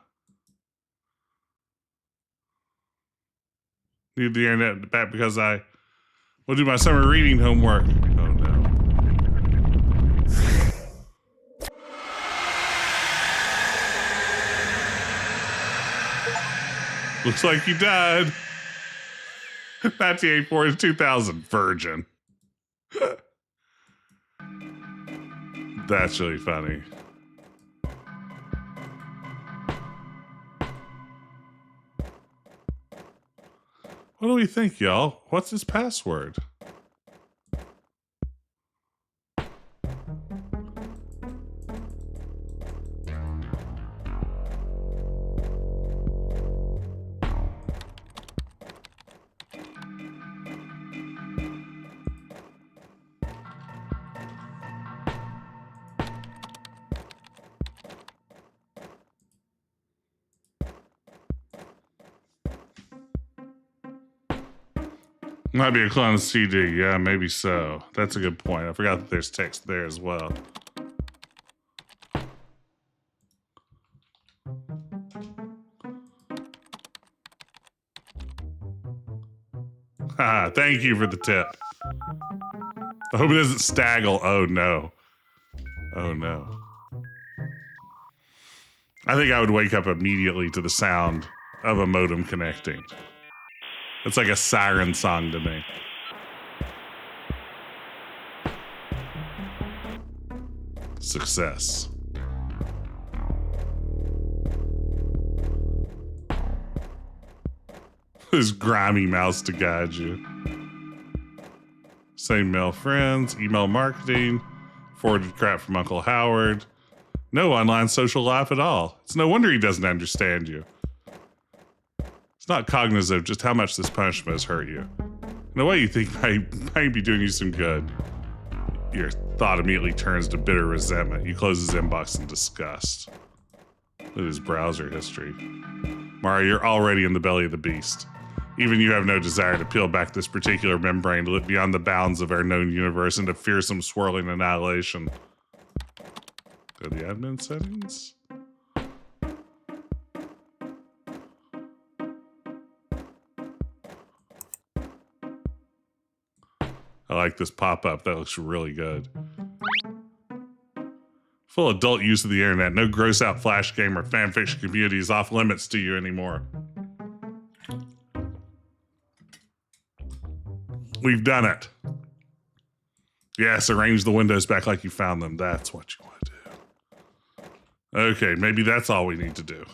Need the internet back because I will do my summer reading homework. Oh, no. Looks like you died. 1984 to 2000. Virgin. That's really funny. What do we think, y'all? What's his password? Might be a clone of CD. Yeah, maybe so. That's a good point. I forgot that there's text there as well. Ah, thank you for the tip. I hope it doesn't staggle. Oh, no. Oh, no. I think I would wake up immediately to the sound of a modem connecting. It's like a siren song to me. Success. This grimy mouse to guide you. Same male friends, email marketing, forwarded crap from Uncle Howard. No online social life at all. It's no wonder he doesn't understand you. It's not cognizant of just how much this punishment has hurt you. In a way you think might be doing you some good. Your thought immediately turns to bitter resentment. You close his inbox in disgust. Look at his browser history. Mario, you're already in the belly of the beast. Even you have no desire to peel back this particular membrane to look beyond the bounds of our known universe into fearsome swirling annihilation. Go to the admin settings. I like this pop-up. That looks really good. Full adult use of the internet. No gross out flash game or fanfiction community is off limits to you anymore. We've done it. Yes, arrange the windows back like you found them. That's what you want to do. Okay, maybe that's all we need to do.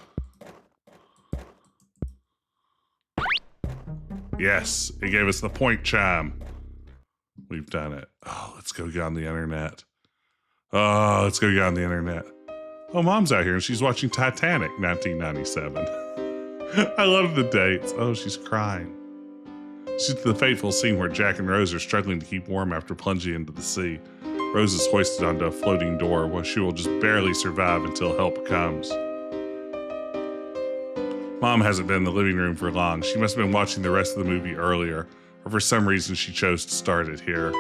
Yes, it gave us the point chime. We've done it. Oh, let's go get on the internet. Oh, let's go get on the internet. Oh, Mom's out here and she's watching Titanic, 1997. I love the dates. Oh, she's crying. She's at the fateful scene where Jack and Rose are struggling to keep warm after plunging into the sea. Rose is hoisted onto a floating door where she will just barely survive until help comes. Mom hasn't been in the living room for long. She must have been watching the rest of the movie earlier, or for some reason she chose to start it here.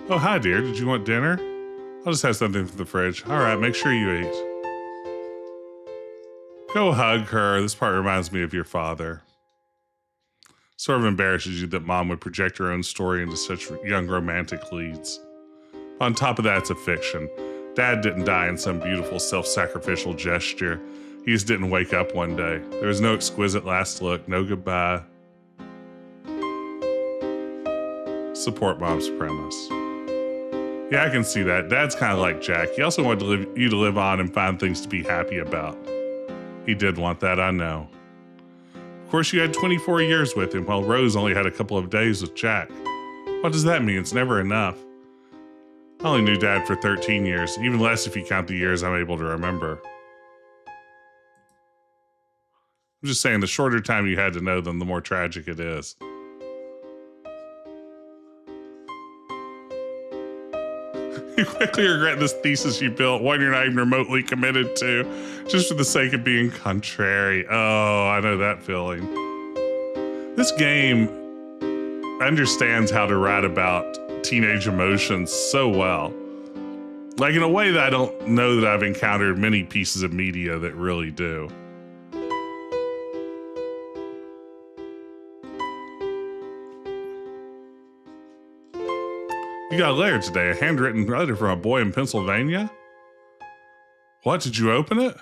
Oh, hi, dear. Did you want dinner? I'll just have something from the fridge. All right, make sure you eat. Go hug her. This part reminds me of your father. Sort of embarrasses you that mom would project her own story into such young romantic leads. On top of that, it's a fiction. Dad didn't die in some beautiful self-sacrificial gesture. He just didn't wake up one day. There was no exquisite last look, no goodbye. Support mom's premise. Yeah, I can see that. Dad's kind of like Jack. He also wanted you to live on and find things to be happy about. He did want that, I know. Of course, you had 24 years with him, while Rose only had a couple of days with Jack. What does that mean? It's never enough. I only knew Dad for 13 years, even less if you count the years I'm able to remember. I'm just saying, the shorter time you had to know them, the more tragic it is. You quickly regret this thesis you built, one you're not even remotely committed to, just for the sake of being contrary. Oh, I know that feeling. This game understands how to write about teenage emotions so well. Like, in a way that I don't know that I've encountered many pieces of media that really do. You got a letter today, a handwritten letter from a boy in Pennsylvania? What, did you open it?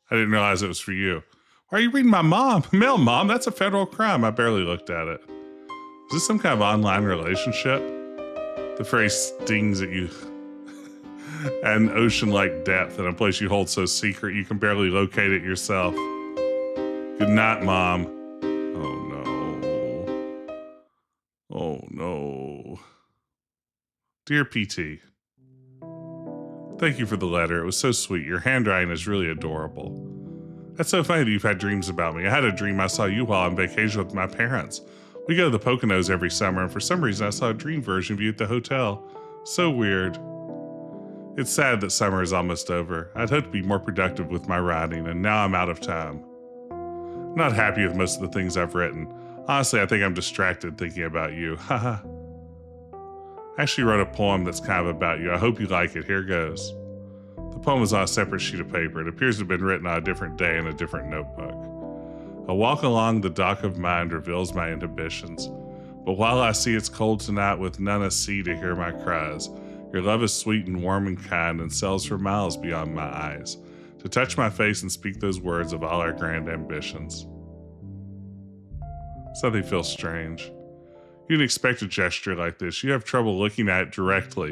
I didn't realize it was for you. Why are you reading my mail, Mom? That's a federal crime. I barely looked at it. Is this some kind of online relationship? The phrase stings at you. An ocean-like depth in a place you hold so secret you can barely locate it yourself. Good night, Mom. Oh no. Oh no. Dear PT, thank you for the letter. It was so sweet. Your handwriting is really adorable. That's so funny that you've had dreams about me. I had a dream I saw you while on vacation with my parents. We go to the Poconos every summer, and for some reason I saw a dream version of you at the hotel. So weird. It's sad that summer is almost over. I'd hoped to be more productive with my writing, and now I'm out of time. I'm not happy with most of the things I've written. Honestly, I think I'm distracted thinking about you. Haha. I actually wrote a poem that's kind of about you. I hope you like it. Here goes. The poem is on a separate sheet of paper. It appears to have been written on a different day in a different notebook. A walk along the dock of mind reveals my inhibitions. But while I see it's cold tonight with none a sea to hear my cries, your love is sweet and warm and kind and sails for miles beyond my eyes, to touch my face and speak those words of all our grand ambitions. Something feels strange. You didn't expect a gesture like this. You have trouble looking at it directly.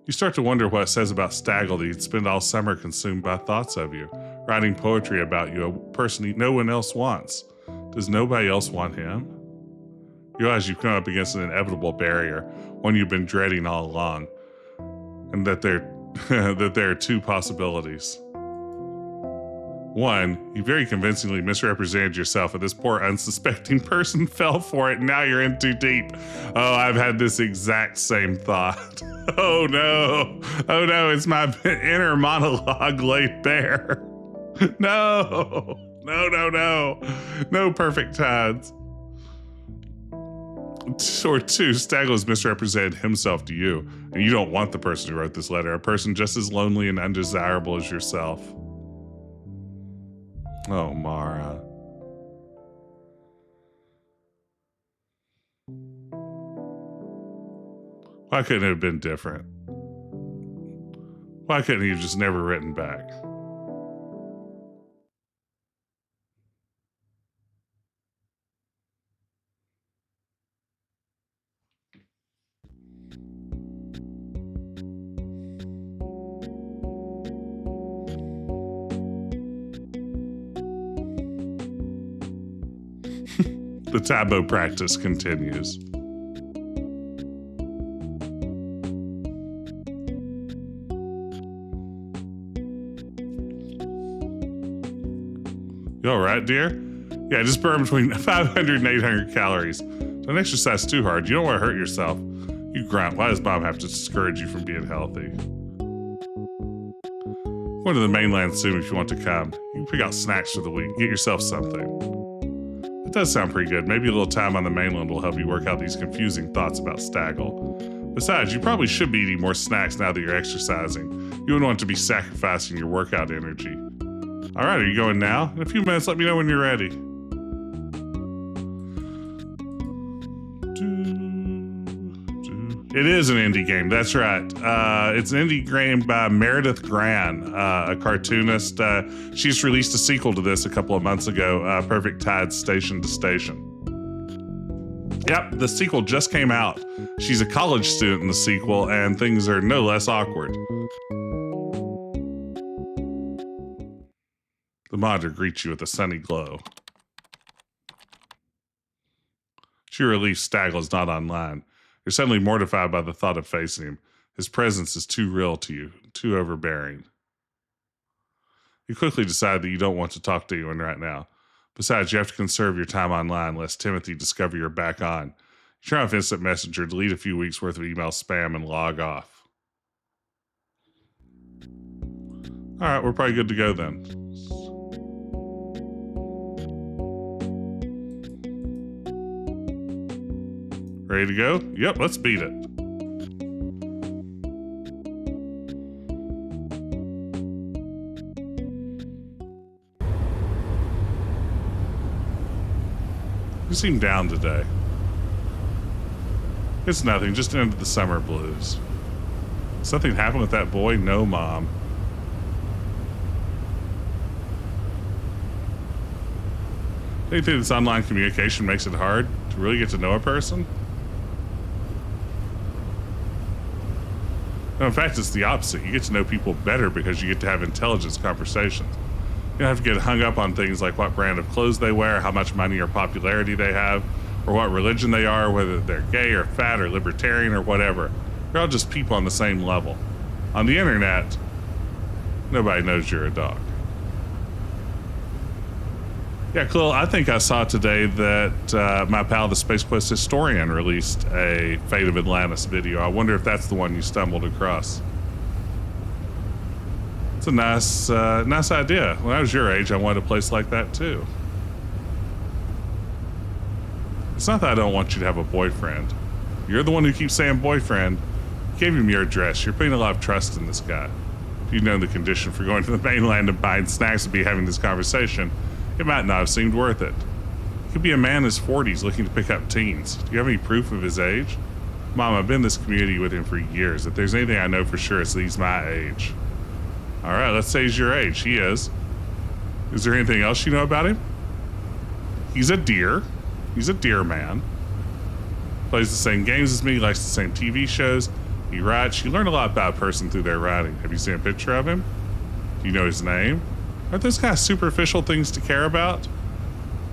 You start to wonder what it says about Staggle that you'd spend all summer consumed by thoughts of you, writing poetry about you, a person no one else wants. Does nobody else want him? You realize you've come up against an inevitable barrier, one you've been dreading all along, and that there are two possibilities. One, you very convincingly misrepresented yourself, and this poor unsuspecting person fell for it, and now you're in too deep. Oh, I've had this exact same thought. Oh no, it's my inner monologue laid bare. No, no perfect tides. Or two, Staggles misrepresented himself to you, and you don't want the person who wrote this letter, a person just as lonely and undesirable as yourself. Oh, Mara. Why couldn't it have been different? Why couldn't he have just never written back? The Tae Bo practice continues. You all right, dear? Yeah, just burn between 500 and 800 calories. Don't exercise too hard. You don't want to hurt yourself. You grunt. Why does Mom have to discourage you from being healthy? Go to the mainland soon if you want to come. You can pick out snacks for the week. Get yourself something. It does sound pretty good. Maybe a little time on the mainland will help you work out these confusing thoughts about Staggle. Besides, you probably should be eating more snacks now that you're exercising. You wouldn't want to be sacrificing your workout energy. All right, are you going now? In a few minutes, let me know when you're ready. It is an indie game, that's right. It's an indie game by Meredith Gran, a cartoonist. She's released a sequel to this a couple of months ago, Perfect Tides Station to Station. Yep, the sequel just came out. She's a college student in the sequel, and things are no less awkward. The monitor greets you with a sunny glow. She relieved Staggle is not online. You're suddenly mortified by the thought of facing him. His presence is too real to you, too overbearing. You quickly decide that you don't want to talk to anyone right now. Besides, you have to conserve your time online lest Timothy discover you're back on. You turn off Instant Messenger, delete a few weeks' worth of email spam, and log off. All right, we're probably good to go then. Ready to go? Yep, let's beat it. You seem down today. It's nothing, just into the summer blues. Something happened with that boy? No, Mom. Do you think this online communication makes it hard to really get to know a person? No, in fact, it's the opposite. You get to know people better because you get to have intelligence conversations. You don't have to get hung up on things like what brand of clothes they wear, how much money or popularity they have, or what religion they are, whether they're gay or fat or libertarian or whatever. You're all just people on the same level. On the internet, nobody knows you're a dog. Yeah, Khalil, I think I saw today that my pal, the Space Quest historian, released a Fate of Atlantis video. I wonder if that's the one you stumbled across. It's a nice idea. When I was your age, I wanted a place like that too. It's not that I don't want you to have a boyfriend. You're the one who keeps saying boyfriend. You gave him your address. You're putting a lot of trust in this guy. If you'd known the condition for going to the mainland and buying snacks and be having this conversation, it might not have seemed worth it. He could be a man in his 40s looking to pick up teens. Do you have any proof of his age? Mom, I've been in this community with him for years. If there's anything I know for sure, it's that he's my age. All right, let's say he's your age. He is. Is there anything else you know about him? He's a deer. He's a deer man. Plays the same games as me, likes the same TV shows. He writes. You learn a lot about a person through their writing. Have you seen a picture of him? Do you know his name? Aren't those kind of superficial things to care about?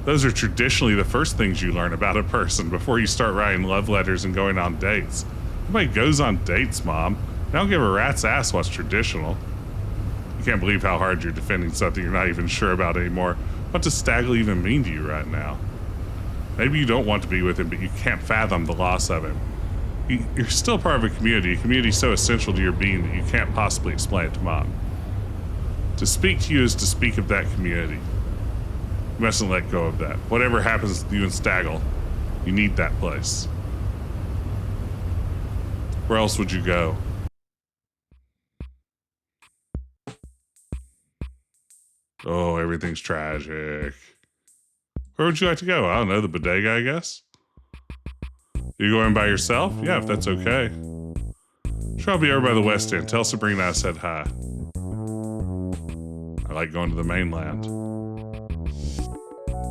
Those are traditionally the first things you learn about a person before you start writing love letters and going on dates. Nobody goes on dates, Mom. They don't give a rat's ass what's traditional. You can't believe how hard you're defending something you're not even sure about anymore. What does Staggle even mean to you right now? Maybe you don't want to be with him, but you can't fathom the loss of him. You're still part of a community so essential to your being that you can't possibly explain it to Mom. To speak to you is to speak of that community. You mustn't let go of that. Whatever happens to you and Staggle, you need that place. Where else would you go? Oh, everything's tragic. Where would you like to go? I don't know, the bodega, I guess? You going by yourself? Yeah, if that's okay. Sure, I'll be over by the West End. Tell Sabrina I said hi. I like going to the mainland.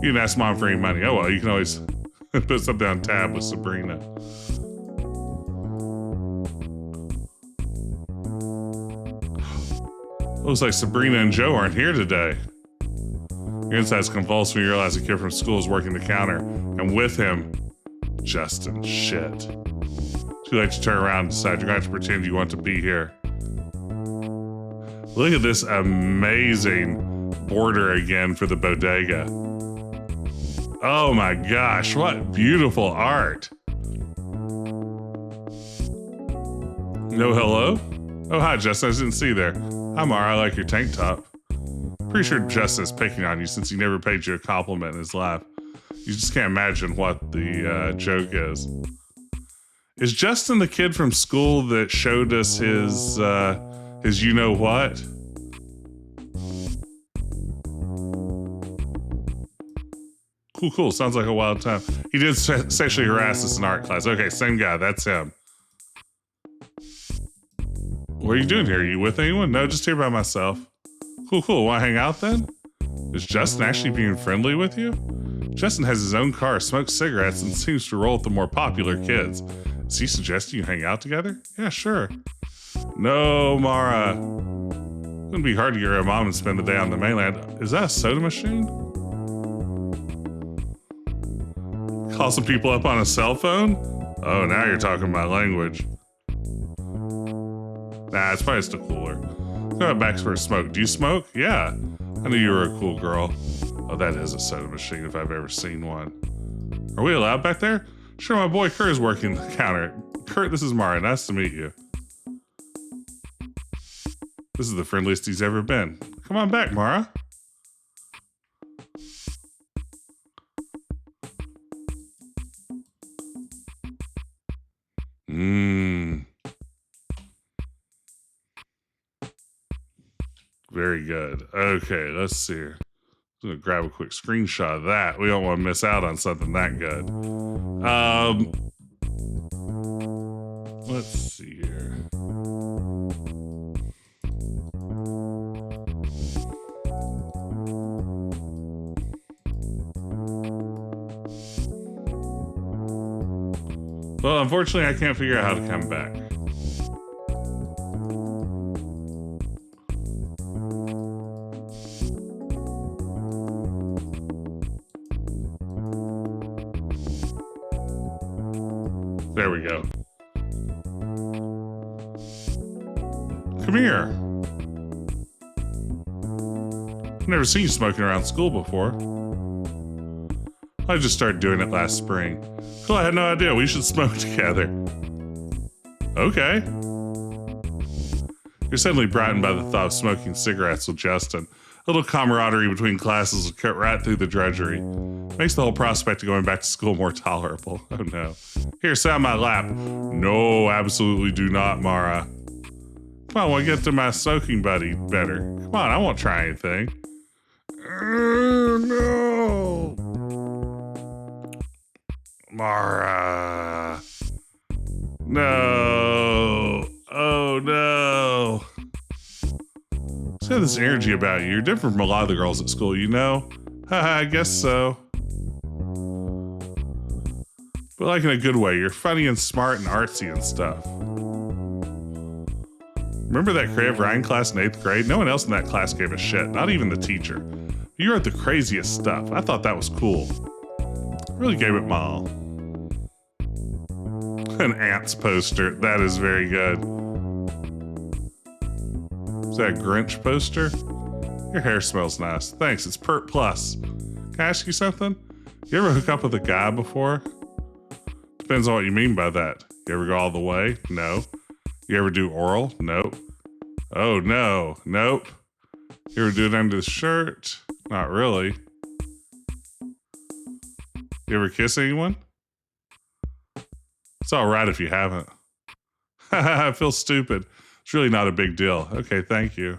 You can ask Mom for any money. Oh, well, you can always put something on tab with Sabrina. Looks like Sabrina and Joe aren't here today. Your insides convulse when you realize a kid from school is working the counter, and with him, Justin. Shit. Too late to turn around and decide you're going to have to pretend you want to be here. Look at this amazing border again for the bodega. Oh my gosh, what beautiful art. No hello? Oh, hi, Justin. I didn't see you there. Hi, Mara. I like your tank top. Pretty sure Justin is picking on you since he never paid you a compliment in his life. You just can't imagine what the joke is. Is Justin the kid from school that showed us his you know what? Cool. Sounds like a wild time. He did sexually harass us in art class. Okay, same guy. That's him. What are you doing here? Are you with anyone? No, just here by myself. Cool. Want to hang out then? Is Justin actually being friendly with you? Justin has his own car, smokes cigarettes, and seems to roll with the more popular kids. Is he suggesting you hang out together? Yeah, sure. No, Mara. It wouldn't be hard to get her mom and spend the day on the mainland. Is that a soda machine? Call some people up on a cell phone? Oh, now you're talking my language. Nah, it's probably still cooler. Go back for a smoke. Do you smoke? Yeah. I knew you were a cool girl. Oh, that is a soda machine if I've ever seen one. Are we allowed back there? Sure, my boy Kurt is working the counter. Kurt, this is Mara. Nice to meet you. This is the friendliest he's ever been. Come on back, Mara. Very good. Okay, let's see here. I'm gonna grab a quick screenshot of that. We don't want to miss out on something that good. Let's see here. Well, unfortunately, I can't figure out how to come back. There we go. Come here. I've never seen you smoking around school before. I just started doing it last spring. Cool, I had no idea. We should smoke together. Okay. You're suddenly brightened by the thought of smoking cigarettes with Justin. A little camaraderie between classes will cut right through the drudgery. Makes the whole prospect of going back to school more tolerable. Oh no. Here, sit on my lap. No, absolutely do not, Mara. Come on, I want to get to my smoking buddy better. Come on, I won't try anything. No. Mara. No. Oh no. Just have this energy about you. You're different from a lot of the girls at school, you know? Haha, I guess so. But like in a good way. You're funny and smart and artsy and stuff. Remember that creative writing class in 8th grade? No one else in that class gave a shit, not even the teacher. You wrote the craziest stuff. I thought that was cool. I really gave it my all. An ants poster. That is very good. Is that a Grinch poster? Your hair smells nice. Thanks, it's Pert Plus. Can I ask you something? You ever hook up with a guy before? Depends on what you mean by that. You ever go all the way? No. You ever do oral? Nope. Oh no. Nope. You ever do it under the shirt? Not really. You ever kiss anyone? It's alright if you haven't. I feel stupid. It's really not a big deal. Okay, thank you.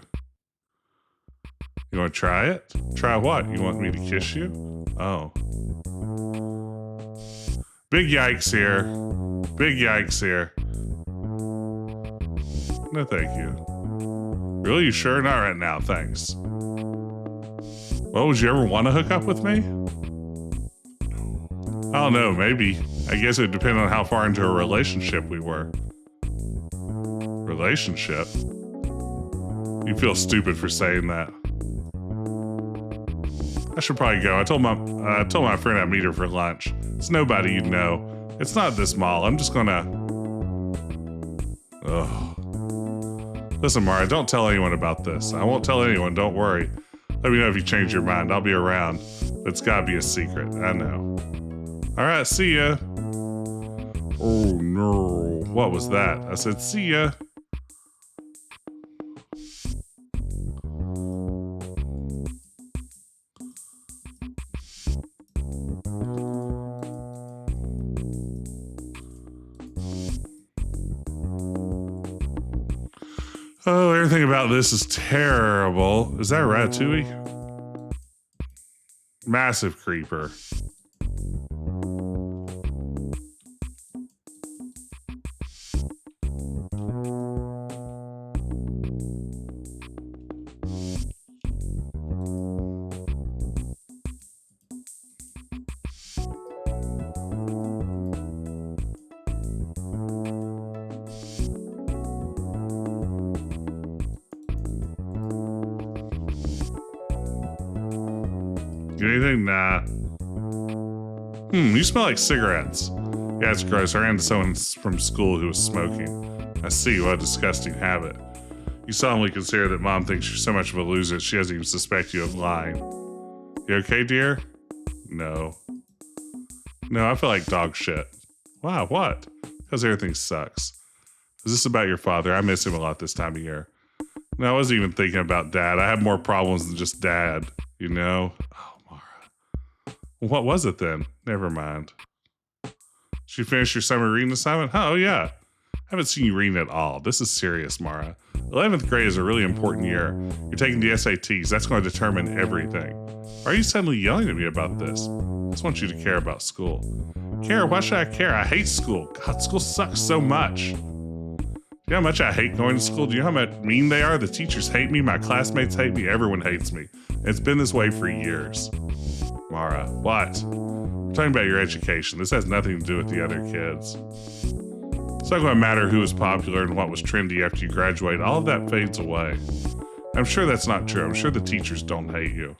You want to try it? Try what? You want me to kiss you? Oh. Big yikes here. Big yikes here. No, thank you. Really? You sure? Not right now, thanks. Well, would you ever want to hook up with me? I don't know, maybe. I guess it would depend on how far into a relationship we were. Relationship? You feel stupid for saying that. I should probably go. I told my friend I'd meet her for lunch. It's nobody you'd know. It's not this mall. I'm just gonna... Ugh. Listen, Mara, don't tell anyone about this. I won't tell anyone, don't worry. Let me know if you change your mind. I'll be around. It's gotta be a secret. I know. Alright, see ya. Oh no. What was that? I said, see ya. Oh, everything about this is terrible. Is that Ratatouille? Massive creeper. Anything? Nah. You smell like cigarettes. Yeah, it's gross. I ran into someone from school who was smoking. I see, what a disgusting habit. You solemnly consider that mom thinks you're so much of a loser she doesn't even suspect you of lying. You okay, dear? No. No, I feel like dog shit. Wow, what? Because everything sucks. Is this about your father? I miss him a lot this time of year. No, I wasn't even thinking about dad. I have more problems than just dad, you know? Oh, Mara. What was it then? Never mind. Did you finish your summer reading assignment? Oh, yeah. I haven't seen you reading at all. This is serious, Mara. 11th grade is a really important year. You're taking the SATs. That's going to determine everything. Why are you suddenly yelling at me about this? I just want you to care about school. Care? Why should I care? I hate school. God, school sucks so much. You know how much I hate going to school? Do you know how much mean they are? The teachers hate me. My classmates hate me. Everyone hates me. And it's been this way for years. Mara, what? We're talking about your education. This has nothing to do with the other kids. It's not going to matter who was popular and what was trendy after you graduate. All of that fades away. I'm sure that's not true. I'm sure the teachers don't hate you.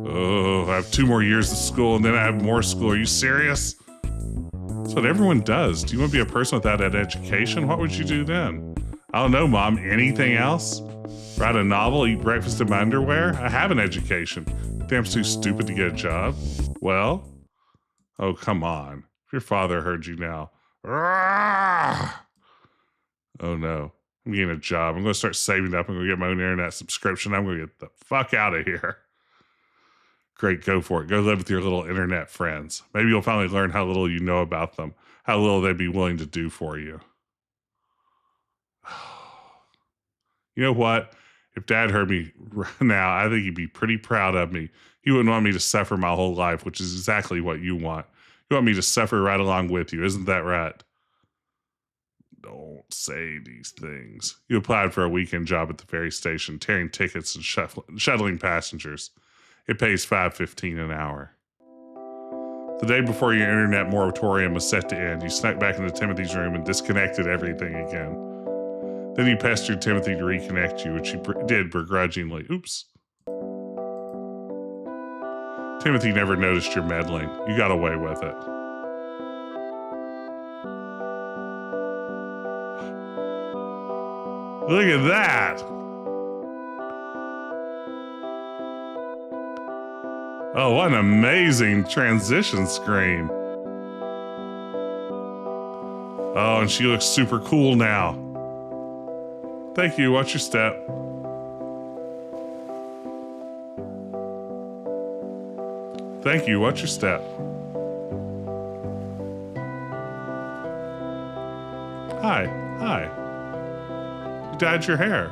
Oh, I have 2 more years of school and then I have more school. Are you serious? That's what everyone does. Do you want to be a person without that education? What would you do then? I don't know, Mom. Anything else? Write a novel? Eat breakfast in my underwear? I have an education. Think I'm too stupid to get a job? Well? Oh, come on. If your father heard you now. Oh, no. I'm getting a job. I'm going to start saving up. I'm going to get my own internet subscription. I'm going to get the fuck out of here. Great, go for it. Go live with your little internet friends. Maybe you'll finally learn how little you know about them, how little they'd be willing to do for you. You know what? If Dad heard me now, I think he'd be pretty proud of me. He wouldn't want me to suffer my whole life, which is exactly what you want. You want me to suffer right along with you. Isn't that right? Don't say these things. You applied for a weekend job at the ferry station, tearing tickets and shuttling passengers. It pays $5.15 an hour. The day before your internet moratorium was set to end, you snuck back into Timothy's room and disconnected everything again. Then you pestered Timothy to reconnect you, which he did begrudgingly. Oops. Timothy never noticed your meddling. You got away with it. Look at that! Oh, what an amazing transition screen. Oh, and she looks super cool now. Thank you. Watch your step. Thank you. Watch your step. Hi. Hi. You dyed your hair.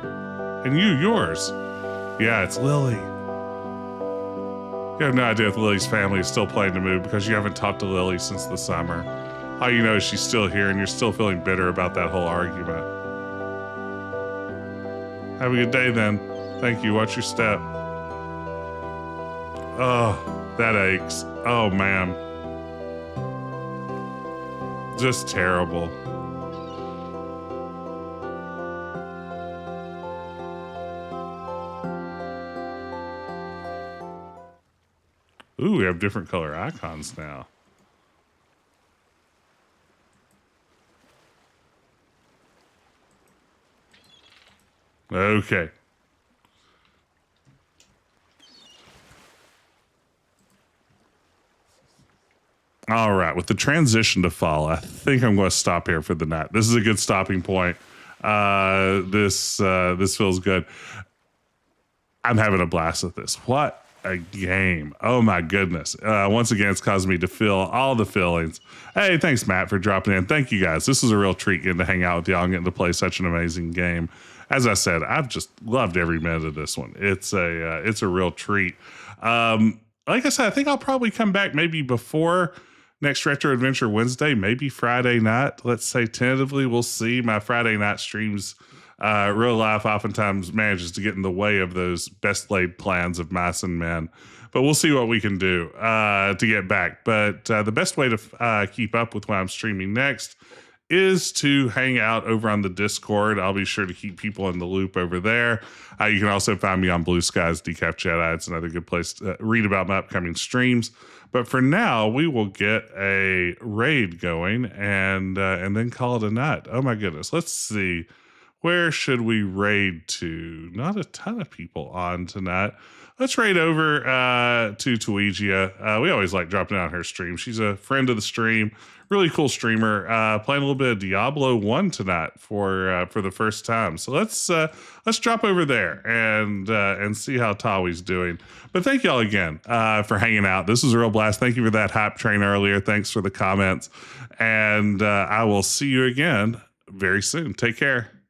And yours. Yeah, it's Lily. You have no idea if Lily's family is still planning to move because you haven't talked to Lily since the summer. All you know is she's still here and you're still feeling bitter about that whole argument. Have a good day then. Thank you. Watch your step. Oh, that aches. Oh, man. Just terrible. Ooh, we have different color icons now. Okay. All right. With the transition to fall, I think I'm going to stop here for the night. This is a good stopping point. This feels good. I'm having a blast with this. What a game. Oh my goodness. Once again, it's caused me to feel all the feelings. Hey, thanks, Matt, for dropping in. Thank you guys. This is a real treat getting to hang out with y'all and getting to play such an amazing game. As I said, I've just loved every minute of this one. It's a real treat. Like I said, I think I'll probably come back maybe before next Retro Adventure Wednesday, maybe Friday night. Let's say tentatively, we'll see. My Friday night streams, real life oftentimes manages to get in the way of those best laid plans of mice and men. But we'll see what we can do to get back. But the best way to keep up with when I'm streaming next is to hang out over on the Discord. I'll be sure to keep people in the loop over there. You can also find me on Blue Skies Decaf Jedi. It's another good place to read about my upcoming streams. But for now, we will get a raid going and then call it a night. Oh my goodness. Let's see. Where should we raid to? Not a ton of people on tonight. Let's raid over to Tuigia. We always like dropping on her stream. She's a friend of the stream. Really cool streamer. Playing a little bit of Diablo 1 tonight for the first time. So let's drop over there and see how Tawi's doing. But thank y'all again for hanging out. This was a real blast. Thank you for that hype train earlier. Thanks for the comments. And I will see you again very soon. Take care.